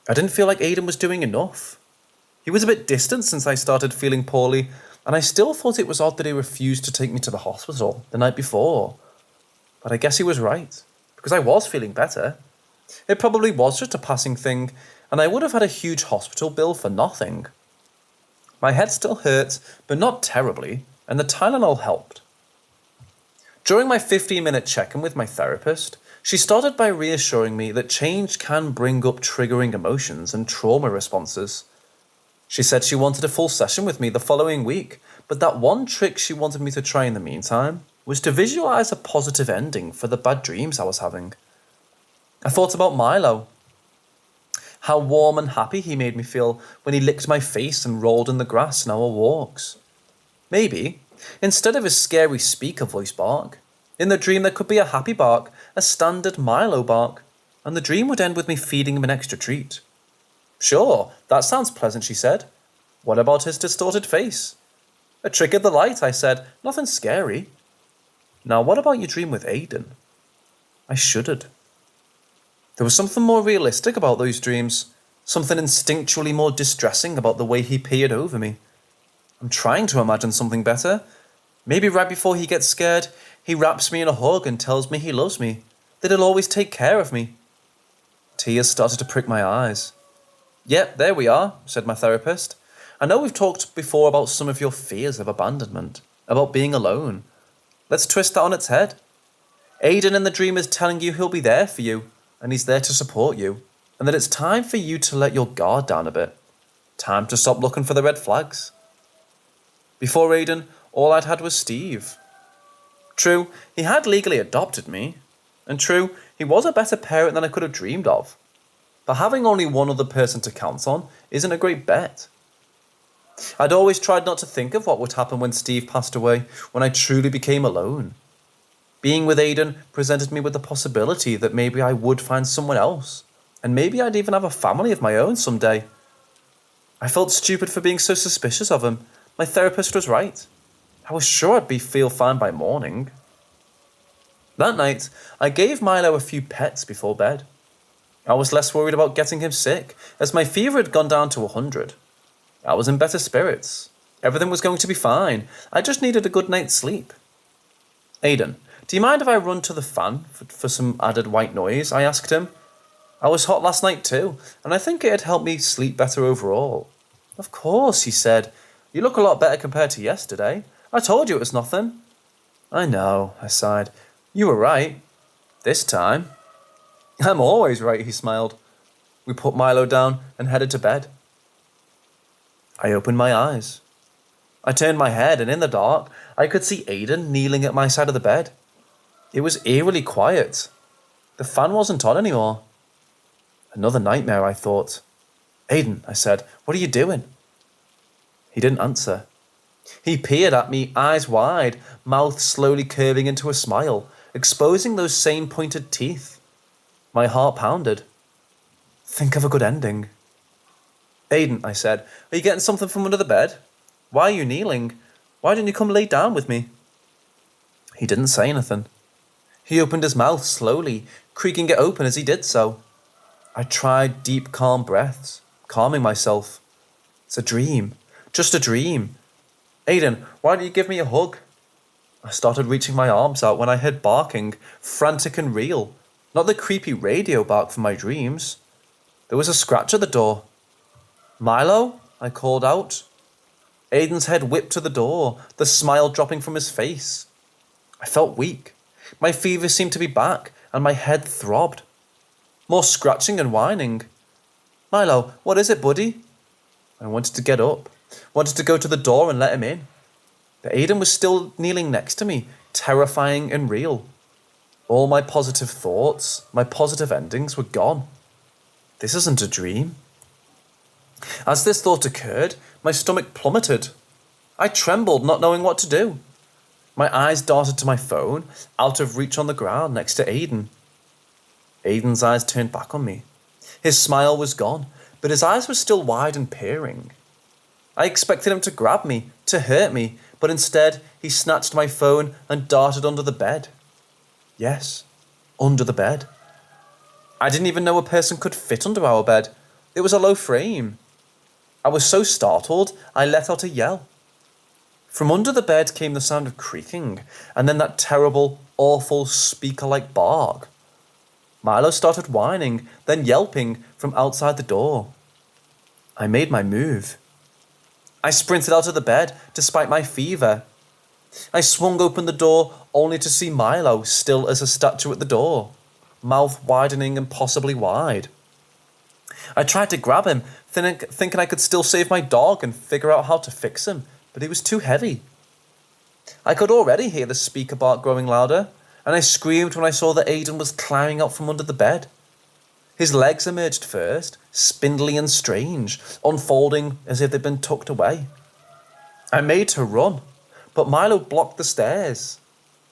I didn't feel like Aidan was doing enough. He was a bit distant since I started feeling poorly, and I still thought it was odd that he refused to take me to the hospital the night before. But I guess he was right, because I was feeling better. It probably was just a passing thing, and I would have had a huge hospital bill for nothing. My head still hurt, but not terribly, and the Tylenol helped. During my 15-minute check-in with my therapist, she started by reassuring me that change can bring up triggering emotions and trauma responses. She said she wanted a full session with me the following week, but that one trick she wanted me to try in the meantime was to visualize a positive ending for the bad dreams I was having. I thought about Milo. How warm and happy he made me feel when he licked my face and rolled in the grass in our walks. Maybe, instead of his scary speaker voice bark, in the dream there could be a happy bark, a standard Milo bark, and the dream would end with me feeding him an extra treat. Sure, that sounds pleasant, she said. What about his distorted face? A trick of the light, I said. Nothing scary. Now, what about your dream with Aidan? I shuddered. There was something more realistic about those dreams, something instinctually more distressing about the way he peered over me. I'm trying to imagine something better. Maybe right before he gets scared, he wraps me in a hug and tells me he loves me, that he'll always take care of me. Tears started to prick my eyes. Yep, there we are, said my therapist. I know we've talked before about some of your fears of abandonment, about being alone. Let's twist that on its head. Aidan in the dream is telling you he'll be there for you, and he's there to support you, and that it's time for you to let your guard down a bit. Time to stop looking for the red flags. Before Aidan, all I'd had was Steve. True, he had legally adopted me, and true, he was a better parent than I could have dreamed of. But having only one other person to count on isn't a great bet. I'd always tried not to think of what would happen when Steve passed away, when I truly became alone. Being with Aidan presented me with the possibility that maybe I would find someone else, and maybe I'd even have a family of my own someday. I felt stupid for being so suspicious of him. My therapist was right. I was sure I'd feel fine by morning. That night, I gave Milo a few pets before bed. I was less worried about getting him sick, as my fever had gone down to 100. I was in better spirits. Everything was going to be fine. I just needed a good night's sleep. Aidan, do you mind if I run to the fan for some added white noise? I asked him. I was hot last night too, and I think it had helped me sleep better overall. Of course, he said. You look a lot better compared to yesterday. I told you it was nothing. I know, I sighed. You were right. This time. I'm always right, he smiled. We put Milo down and headed to bed. I opened my eyes. I turned my head, and in the dark, I could see Aidan kneeling at my side of the bed. It was eerily quiet. The fan wasn't on anymore. Another nightmare, I thought. Aidan, I said, what are you doing? He didn't answer. He peered at me, eyes wide, mouth slowly curving into a smile, exposing those same pointed teeth. My heart pounded. Think of a good ending. Aidan, I said, are you getting something from under the bed? Why are you kneeling? Why didn't you come lay down with me? He didn't say anything. He opened his mouth slowly, creaking it open as he did so. I tried deep, calm breaths, calming myself. It's a dream. Just a dream. Aidan, why don't you give me a hug? I started reaching my arms out when I heard barking, frantic and real. Not the creepy radio bark from my dreams. There was a scratch at the door. Milo? I called out. Aidan's head whipped to the door, the smile dropping from his face. I felt weak. My fever seemed to be back, and my head throbbed. More scratching and whining. Milo, what is it, buddy? I wanted to get up, wanted to go to the door and let him in. But Aidan was still kneeling next to me, terrifying and real. All my positive thoughts, my positive endings were gone. This isn't a dream. As this thought occurred, my stomach plummeted. I trembled, not knowing what to do. My eyes darted to my phone, out of reach on the ground next to Aidan. Aidan's eyes turned back on me. His smile was gone, but his eyes were still wide and peering. I expected him to grab me, to hurt me, but instead he snatched my phone and darted under the bed. Yes, under the bed. I didn't even know a person could fit under our bed. It was a low frame. I was so startled, I let out a yell. From under the bed came the sound of creaking, and then that terrible, awful speaker-like bark. Milo started whining, then yelping from outside the door. I made my move. I sprinted out of the bed, despite my fever. I swung open the door, only to see Milo still as a statue at the door, mouth widening impossibly wide. I tried to grab him, thinking I could still save my dog and figure out how to fix him, but he was too heavy. I could already hear the speaker bark growing louder, and I screamed when I saw that Aidan was climbing out from under the bed. His legs emerged first, spindly and strange, unfolding as if they'd been tucked away. I made to run, but Milo blocked the stairs.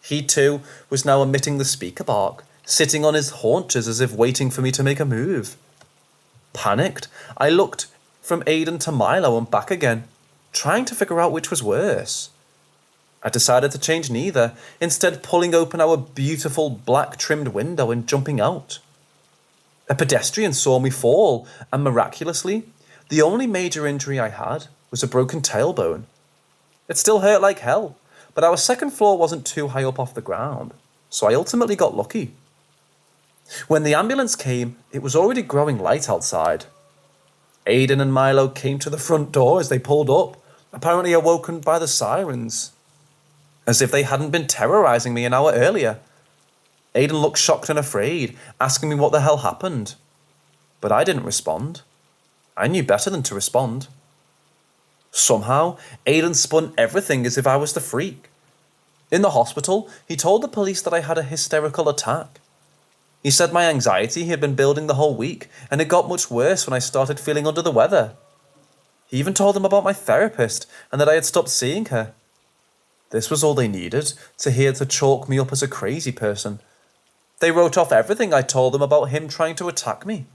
He too was now emitting the speaker bark, sitting on his haunches as if waiting for me to make a move. Panicked, I looked from Aidan to Milo and back again, trying to figure out which was worse. I decided to change neither, instead pulling open our beautiful black-trimmed window and jumping out. A pedestrian saw me fall, and miraculously, the only major injury I had was a broken tailbone. It still hurt like hell, but our second floor wasn't too high up off the ground, so I ultimately got lucky. When the ambulance came, it was already growing light outside. Aidan and Milo came to the front door as they pulled up, apparently awoken by the sirens, as if they hadn't been terrorizing me an hour earlier. Aidan looked shocked and afraid, asking me what the hell happened. But I didn't respond. I knew better than to respond. Somehow, Aidan spun everything as if I was the freak. In the hospital, he told the police that I had a hysterical attack. He said my anxiety had been building the whole week, and it got much worse when I started feeling under the weather. He even told them about my therapist, and that I had stopped seeing her. This was all they needed to hear to chalk me up as a crazy person. They wrote off everything I told them about him trying to attack me.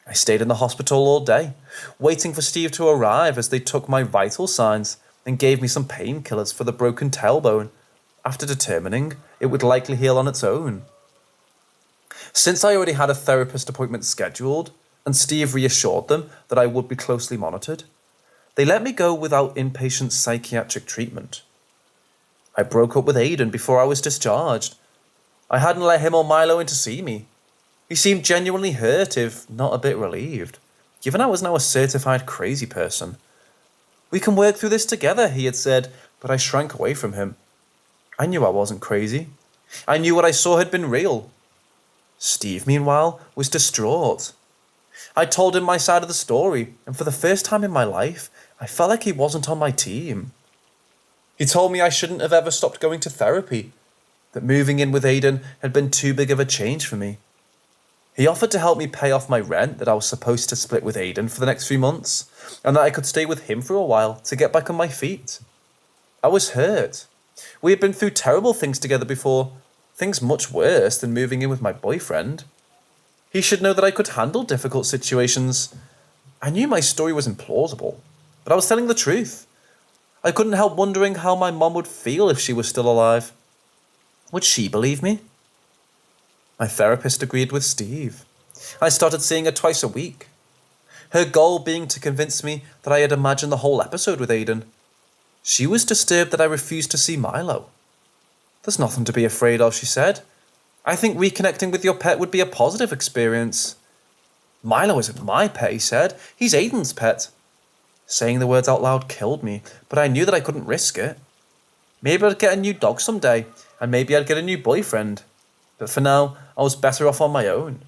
I stayed in the hospital all day, waiting for Steve to arrive as they took my vital signs and gave me some painkillers for the broken tailbone, after determining it would likely heal on its own. Since I already had a therapist appointment scheduled, and Steve reassured them that I would be closely monitored, they let me go without inpatient psychiatric treatment. I broke up with Aidan before I was discharged. I hadn't let him or Milo in to see me. He seemed genuinely hurt, if not a bit relieved, given I was now a certified crazy person. "We can work through this together," he had said, but I shrank away from him. I knew I wasn't crazy. I knew what I saw had been real. Steve, meanwhile, was distraught. I told him my side of the story, and for the first time in my life, I felt like he wasn't on my team. He told me I shouldn't have ever stopped going to therapy, that moving in with Aidan had been too big of a change for me. He offered to help me pay off my rent that I was supposed to split with Aidan for the next few months, and that I could stay with him for a while to get back on my feet. I was hurt. We had been through terrible things together before, things much worse than moving in with my boyfriend. He should know that I could handle difficult situations. I knew my story was implausible, but I was telling the truth. I couldn't help wondering how my mom would feel if she was still alive. Would she believe me? My therapist agreed with Steve. I started seeing her twice a week, her goal being to convince me that I had imagined the whole episode with Aidan. She was disturbed that I refused to see Milo. "There's nothing to be afraid of," she said. "I think reconnecting with your pet would be a positive experience." "Milo isn't my pet," he said. "He's Aidan's pet." Saying the words out loud killed me, but I knew that I couldn't risk it. Maybe I'd get a new dog someday, and maybe I'd get a new boyfriend. But for now, I was better off on my own.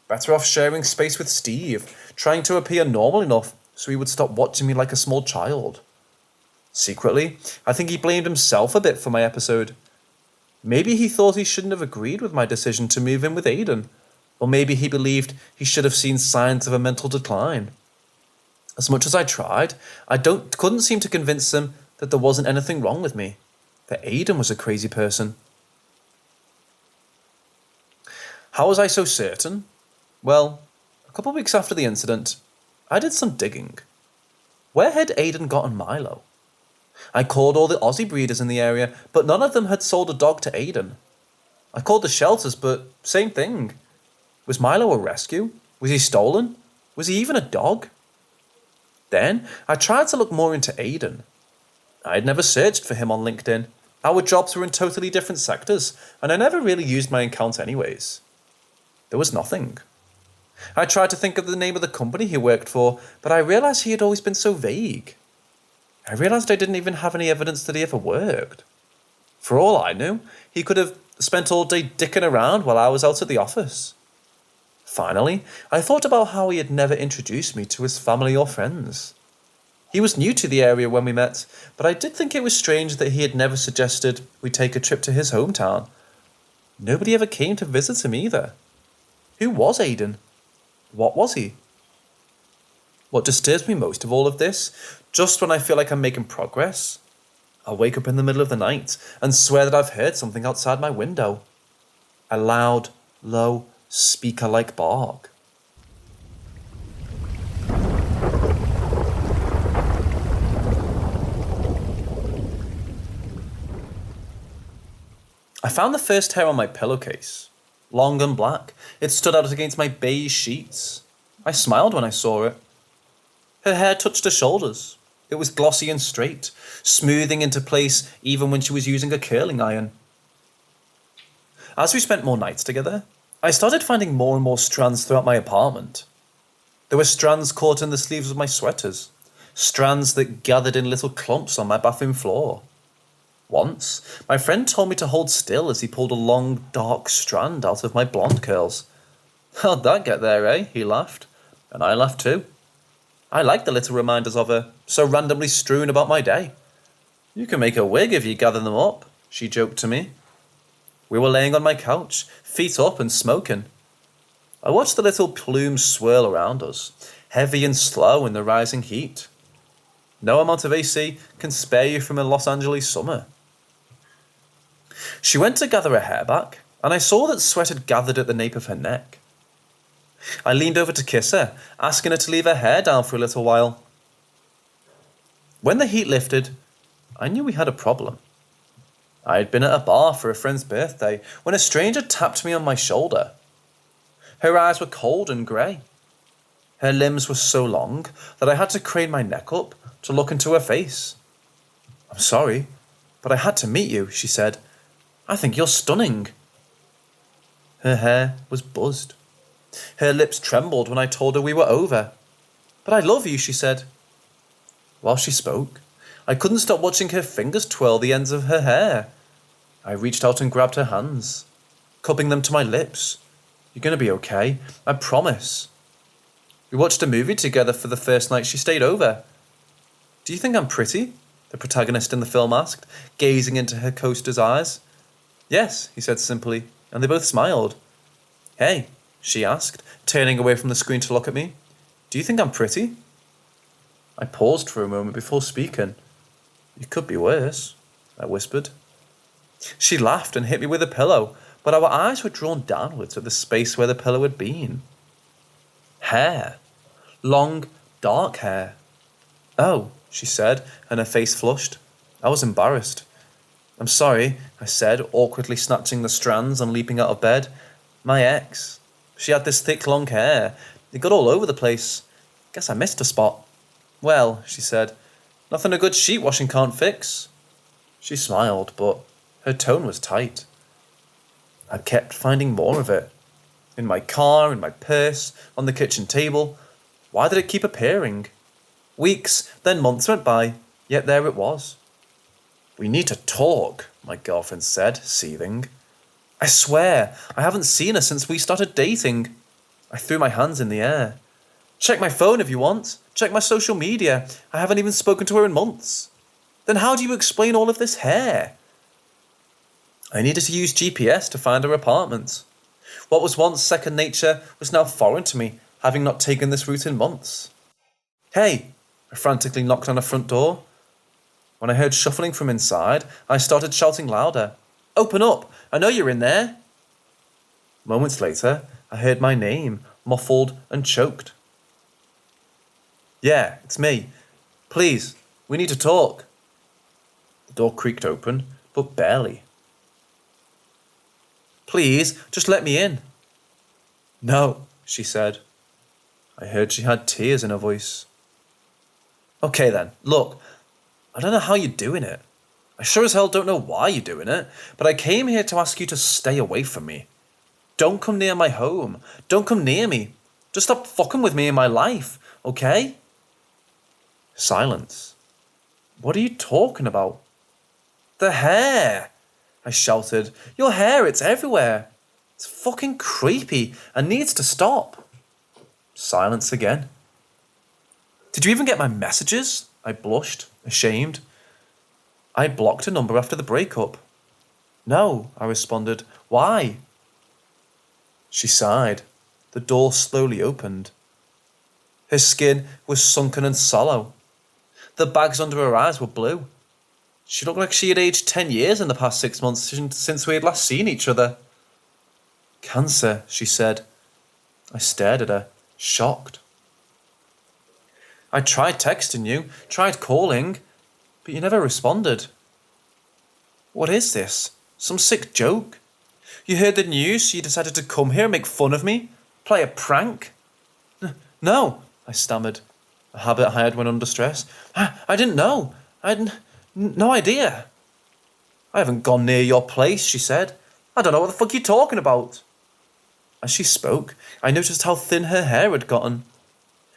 Better off sharing space with Steve, trying to appear normal enough so he would stop watching me like a small child. Secretly, I think he blamed himself a bit for my episode. Maybe he thought he shouldn't have agreed with my decision to move in with Aidan, or maybe he believed he should have seen signs of a mental decline. As much as I tried, I couldn't seem to convince him that there wasn't anything wrong with me, that Aidan was a crazy person. How was I so certain? Well, a couple of weeks after the incident, I did some digging. Where had Aidan gotten Milo? I called all the Aussie breeders in the area, but none of them had sold a dog to Aiden. I called the shelters, but same thing. Was Milo a rescue? Was he stolen? Was he even a dog? Then I tried to look more into Aiden. I had never searched for him on LinkedIn. Our jobs were in totally different sectors, and I never really used my account anyways. There was nothing. I tried to think of the name of the company he worked for, but I realized he had always been so vague. I realized I didn't even have any evidence that he ever worked. For all I knew, he could have spent all day dicking around while I was out at the office. Finally, I thought about how he had never introduced me to his family or friends. He was new to the area when we met, but I did think it was strange that he had never suggested we take a trip to his hometown. Nobody ever came to visit him either. Who was Aiden? What was he? What disturbs me most of all of this, just when I feel like I'm making progress, I'll wake up in the middle of the night and swear that I've heard something outside my window. A loud, low, speaker-like bark. I found the first hair on my pillowcase. Long and black, it stood out against my beige sheets. I smiled when I saw it. Her hair touched her shoulders. It was glossy and straight, smoothing into place even when she was using a curling iron. As we spent more nights together, I started finding more and more strands throughout my apartment. There were strands caught in the sleeves of my sweaters, strands that gathered in little clumps on my bathroom floor. Once, my friend told me to hold still as he pulled a long, dark strand out of my blonde curls. How'd that get there, eh? He laughed. And I laughed too. I liked the little reminders of her, so randomly strewn about my day. You can make a wig if you gather them up, she joked to me. We were laying on my couch, feet up and smoking. I watched the little plumes swirl around us, heavy and slow in the rising heat. No amount of AC can spare you from a Los Angeles summer. She went to gather her hair back, and I saw that sweat had gathered at the nape of her neck. I leaned over to kiss her, asking her to leave her hair down for a little while. When the heat lifted, I knew we had a problem. I had been at a bar for a friend's birthday when a stranger tapped me on my shoulder. Her eyes were cold and grey. Her limbs were so long that I had to crane my neck up to look into her face. I'm sorry, but I had to meet you, she said. I think you're stunning. Her hair was buzzed. Her lips trembled when I told her we were over. But I love you, she said. While she spoke, I couldn't stop watching her fingers twirl the ends of her hair. I reached out and grabbed her hands, cupping them to my lips. You're going to be okay, I promise. We watched a movie together for the first night she stayed over. Do you think I'm pretty? The protagonist in the film asked, gazing into her co-star's eyes. Yes, he said simply, and they both smiled. Hey, she asked, turning away from the screen to look at me. Do you think I'm pretty? I paused for a moment before speaking. You could be worse, I whispered. She laughed and hit me with a pillow, but our eyes were drawn downwards at the space where the pillow had been. Hair. Long, dark hair. Oh, she said, and her face flushed. I was embarrassed. I'm sorry, I said, awkwardly snatching the strands and leaping out of bed. My ex. She had this thick, long hair. It got all over the place. Guess I missed a spot. Well, she said, nothing a good sheet washing can't fix. She smiled, but her tone was tight. I kept finding more of it. In my car, in my purse, on the kitchen table. Why did it keep appearing? Weeks, then months went by, yet there it was. We need to talk, my girlfriend said, seething. I swear, I haven't seen her since we started dating. I threw my hands in the air. Check my phone if you want. Check my social media. I haven't even spoken to her in months. Then how do you explain all of this hair? I needed to use GPS to find her apartment. What was once second nature was now foreign to me, having not taken this route in months. Hey, I frantically knocked on her front door. When I heard shuffling from inside, I started shouting louder. Open up! I know you're in there! Moments later, I heard my name, muffled and choked. Yeah, it's me. Please, we need to talk. The door creaked open, but barely. "Please, just let me in." "No," she said. I heard she had tears in her voice. "Okay then, look, I don't know how you're doing it. I sure as hell don't know why you're doing it, but I came here to ask you to stay away from me. Don't come near my home. Don't come near me. Just stop fucking with me in my life, okay?" Silence. "What are you talking about?" "The hair!" I shouted. "Your hair, it's everywhere. It's fucking creepy and needs to stop." Silence again. "Did you even get my messages?" I blushed, ashamed. I blocked a number after the breakup. "No," I responded. "Why?" She sighed. The door slowly opened. Her skin was sunken and sallow. The bags under her eyes were blue. She looked like she had aged 10 years in the past 6 months since we had last seen each other. "Cancer," she said. I stared at her, shocked. "I tried texting you, tried calling, but you never responded." "What is this? Some sick joke? You heard the news, so you decided to come here and make fun of me? Play a prank?" "No," I stammered, a habit I had when under stress. I didn't know. I had no idea." "I haven't gone near your place," she said. "I don't know what the fuck you're talking about." As she spoke, I noticed how thin her hair had gotten.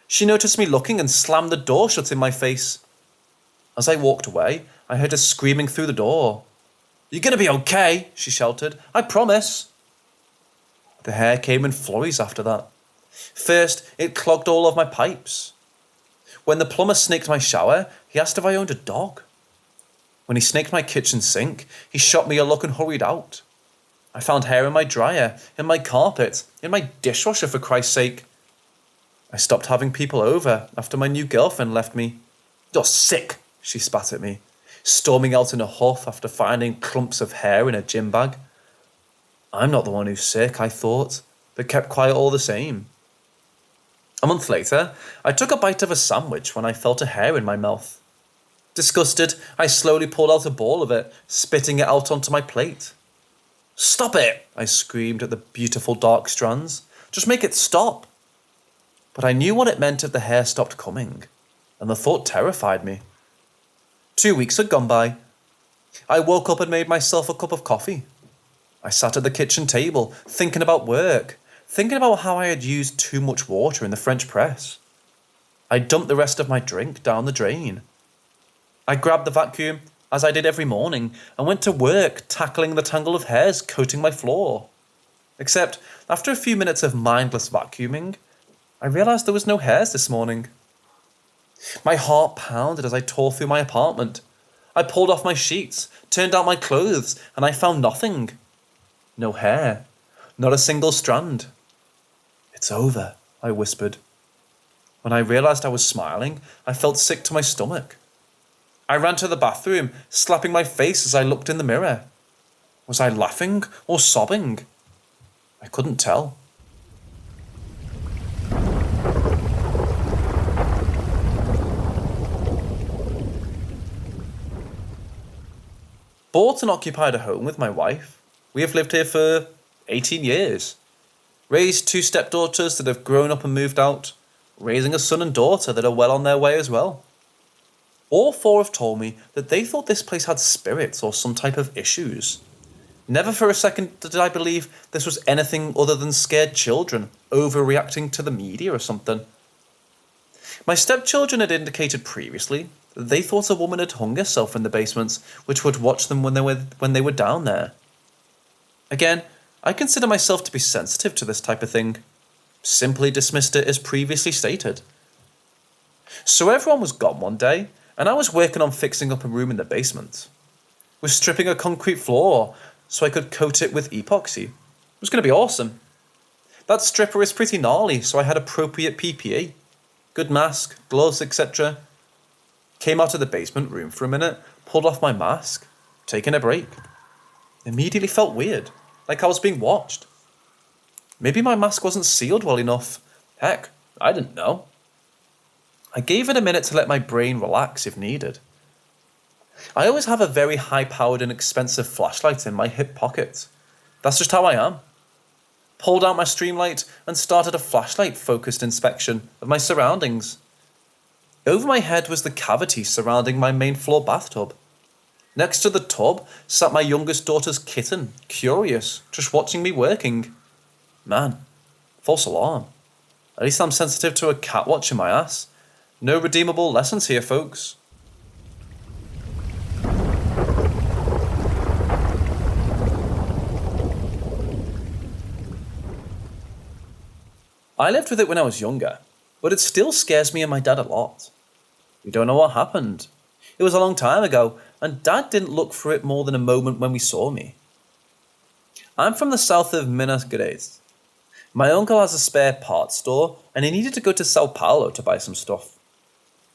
She noticed me looking and slammed the door shut in my face. As I walked away, I heard her screaming through the door. "You're gonna be okay," she shouted. "I promise." The hair came in flurries after that. First, it clogged all of my pipes. When the plumber snaked my shower, he asked if I owned a dog. When he snaked my kitchen sink, he shot me a look and hurried out. I found hair in my dryer, in my carpet, in my dishwasher, for Christ's sake. I stopped having people over after my new girlfriend left me. "You're sick," she spat at me, storming out in a huff after finding clumps of hair in a gym bag. I'm not the one who's sick, I thought, but kept quiet all the same. A month later, I took a bite of a sandwich when I felt a hair in my mouth. Disgusted, I slowly pulled out a ball of it, spitting it out onto my plate. "Stop it!" I screamed at the beautiful dark strands. "Just make it stop." But I knew what it meant if the hair stopped coming, and the thought terrified me. 2 weeks had gone by. I woke up and made myself a cup of coffee. I sat at the kitchen table, thinking about work, thinking about how I had used too much water in the French press. I dumped the rest of my drink down the drain. I grabbed the vacuum, as I did every morning, and went to work tackling the tangle of hairs coating my floor. Except, after a few minutes of mindless vacuuming, I realised there was no hairs this morning. My heart pounded as I tore through my apartment. I pulled off my sheets, turned out my clothes, and I found nothing. No hair. Not a single strand. "It's over," I whispered. When I realised I was smiling, I felt sick to my stomach. I ran to the bathroom, slapping my face as I looked in the mirror. Was I laughing or sobbing? I couldn't tell. Bought and occupied a home with my wife. We have lived here for 18 years. Raised 2 stepdaughters that have grown up and moved out. Raising a son and daughter that are well on their way as well. All 4 have told me that they thought this place had spirits or some type of issues. Never for a second did I believe this was anything other than scared children overreacting to the media or something. My stepchildren had indicated previously that they thought a woman had hung herself in the basement, which would watch them when they were down there. Again, I consider myself to be sensitive to this type of thing. Simply dismissed it as previously stated. So everyone was gone one day, and I was working on fixing up a room in the basement. Was stripping a concrete floor so I could coat it with epoxy. It was going to be awesome. That stripper is pretty gnarly, so I had appropriate PPE. Good mask, gloves, etc. Came out of the basement room for a minute, pulled off my mask, taking a break. Immediately felt weird, like I was being watched. Maybe my mask wasn't sealed well enough. Heck, I didn't know. I gave it a minute to let my brain relax if needed. I always have a very high-powered and expensive flashlight in my hip pocket. That's just how I am. Pulled out my streamlight and started a flashlight-focused inspection of my surroundings. Over my head was the cavity surrounding my main floor bathtub. Next to the tub sat my youngest daughter's kitten, curious, just watching me working. Man, false alarm. At least I'm sensitive to a cat watching my ass. No redeemable lessons here, folks. I lived with it when I was younger, but it still scares me and my dad a lot. We don't know what happened. It was a long time ago, and Dad didn't look for it more than a moment when we saw me. I'm from the south of Minas Gerais. My uncle has a spare parts store, and he needed to go to Sao Paulo to buy some stuff.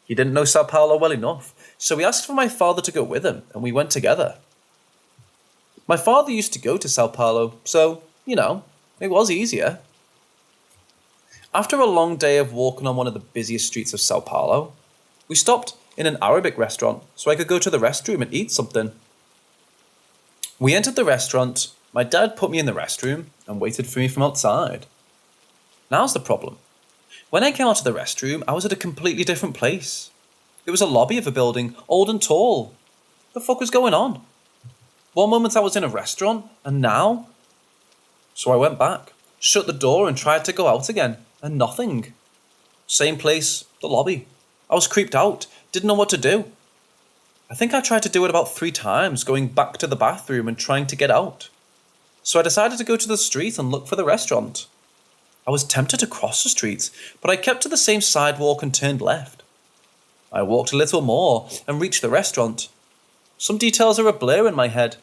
He didn't know Sao Paulo well enough, so he asked for my father to go with him, and we went together. My father used to go to Sao Paulo, so, it was easier. After a long day of walking on one of the busiest streets of Sao Paulo, we stopped in an Arabic restaurant so I could go to the restroom and eat something. We entered the restaurant, my dad put me in the restroom and waited for me from outside. Now's the problem. When I came out of the restroom, I was at a completely different place. It was a lobby of a building, old and tall. The fuck was going on? One moment I was in a restaurant, and now? So I went back, shut the door and tried to go out again, and nothing. Same place, the lobby. I was creeped out, didn't know what to do. I think I tried to do it about 3 times, going back to the bathroom and trying to get out. So I decided to go to the street and look for the restaurant. I was tempted to cross the street, but I kept to the same sidewalk and turned left. I walked a little more and reached the restaurant. Some details are a blur in my head.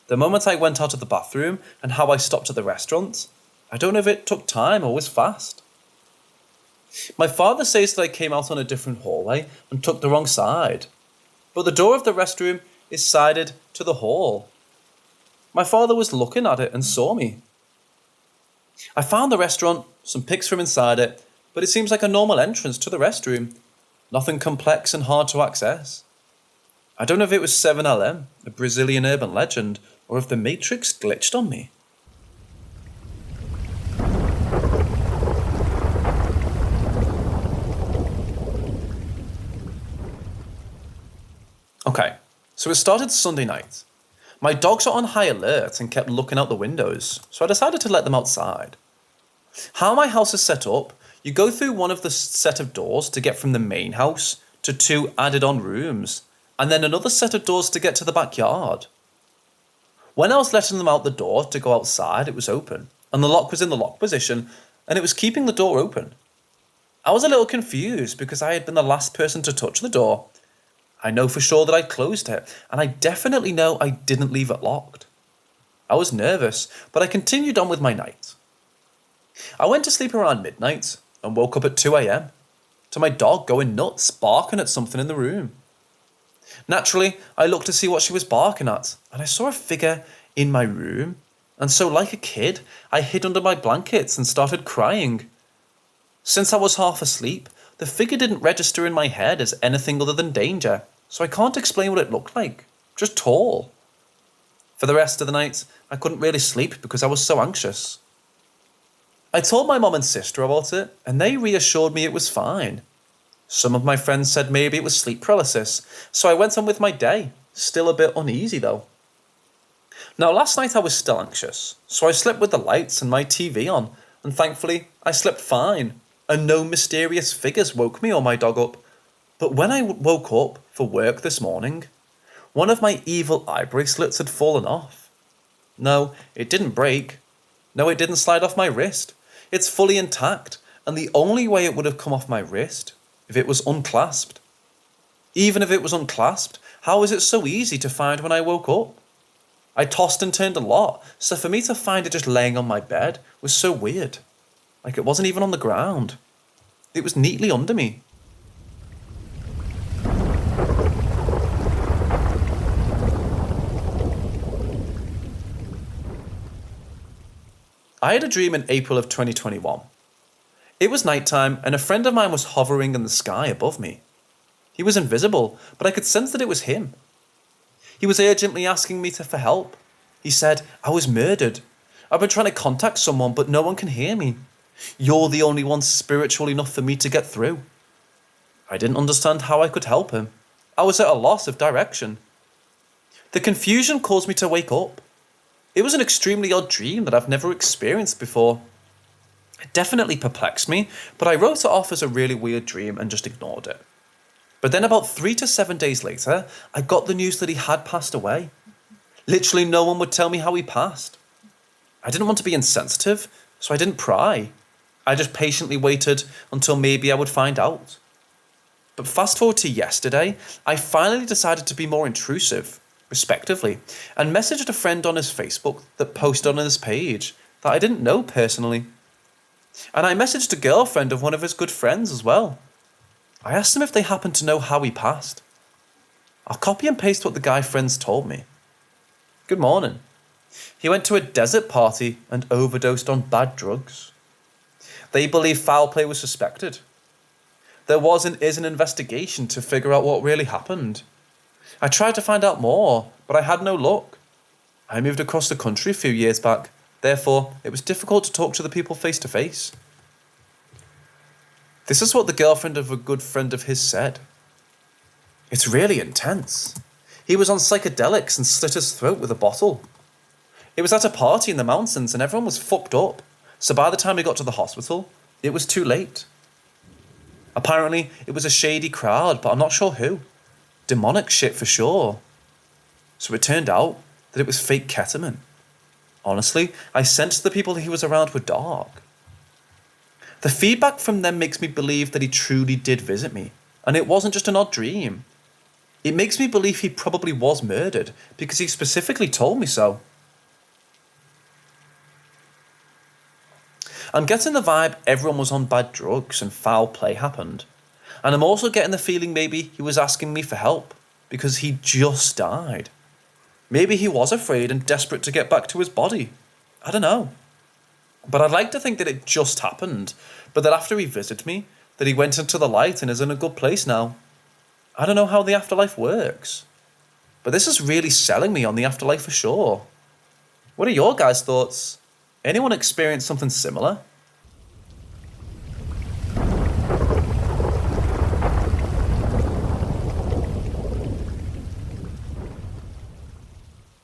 The moment I went out of the bathroom and how I stopped at the restaurant, I don't know if it took time or was fast. My father says that I came out on a different hallway and took the wrong side, but the door of the restroom is sided to the hall. My father was looking at it and saw me. I found the restaurant, some pics from inside it, but it seems like a normal entrance to the restroom. Nothing complex and hard to access. I don't know if it was 7LM, a Brazilian urban legend, or if the Matrix glitched on me. Okay, so it started Sunday night. My dogs are on high alert and kept looking out the windows, so I decided to let them outside. How my house is set up, you go through one of the set of doors to get from the main house to 2 added-on rooms, and then another set of doors to get to the backyard. When I was letting them out the door to go outside, it was open, and the lock was in the lock position, and it was keeping the door open. I was a little confused because I had been the last person to touch the door. I know for sure that I closed it, and I definitely know I didn't leave it locked. I was nervous, but I continued on with my night. I went to sleep around midnight and woke up at 2 a.m. to my dog going nuts, barking at something in the room. Naturally, I looked to see what she was barking at, and I saw a figure in my room, and so like a kid, I hid under my blankets and started crying. Since I was half asleep, the figure didn't register in my head as anything other than danger, so I can't explain what it looked like, just tall. For the rest of the night, I couldn't really sleep because I was so anxious. I told my mom and sister about it, and they reassured me it was fine. Some of my friends said maybe it was sleep paralysis, so I went on with my day, still a bit uneasy though. Now last night I was still anxious, so I slept with the lights and my TV on, and thankfully I slept fine, and no mysterious figures woke me or my dog up. But when I woke up for work this morning, one of my evil eye bracelets had fallen off. No, it didn't break. No, it didn't slide off my wrist. It's fully intact, and the only way it would have come off my wrist if it was unclasped. Even if it was unclasped, how is it so easy to find when I woke up? I tossed and turned a lot, so for me to find it just laying on my bed was so weird. Like it wasn't even on the ground. It was neatly under me. I had a dream in April of 2021. It was nighttime and a friend of mine was hovering in the sky above me. He was invisible, but I could sense that it was him. He was urgently asking me for help. He said, I was murdered. I've been trying to contact someone, but no one can hear me. You're the only one spiritual enough for me to get through. I didn't understand how I could help him. I was at a loss of direction. The confusion caused me to wake up. It was an extremely odd dream that I've never experienced before. It definitely perplexed me, but I wrote it off as a really weird dream and just ignored it. But then about 3 to 7 days later, I got the news that he had passed away. Literally no one would tell me how he passed. I didn't want to be insensitive, so I didn't pry. I just patiently waited until maybe I would find out. But fast forward to yesterday, I finally decided to be more intrusive, respectively, and messaged a friend on his Facebook that posted on his page that I didn't know personally. And I messaged a girlfriend of one of his good friends as well. I asked them if they happened to know how he passed. I'll copy and paste what the guy friends told me. Good morning. He went to a desert party and overdosed on bad drugs. They believe foul play was suspected. There was and is an investigation to figure out what really happened. I tried to find out more, but I had no luck. I moved across the country a few years back. Therefore, it was difficult to talk to the people face to face. This is what the girlfriend of a good friend of his said. It's really intense. He was on psychedelics and slit his throat with a bottle. It was at a party in the mountains and everyone was fucked up. So by the time he got to the hospital, it was too late. Apparently, it was a shady crowd, but I'm not sure who. Demonic shit for sure. So it turned out that it was fake ketamine. Honestly, I sensed the people he was around were dark. The feedback from them makes me believe that he truly did visit me, and it wasn't just an odd dream. It makes me believe he probably was murdered, because he specifically told me so. I'm getting the vibe everyone was on bad drugs and foul play happened. And I'm also getting the feeling maybe he was asking me for help, because he just died. Maybe he was afraid and desperate to get back to his body. I don't know. But I'd like to think that it just happened, but that after he visited me, that he went into the light and is in a good place now. I don't know how the afterlife works, but this is really selling me on the afterlife for sure. What are your guys' thoughts? Anyone experienced something similar?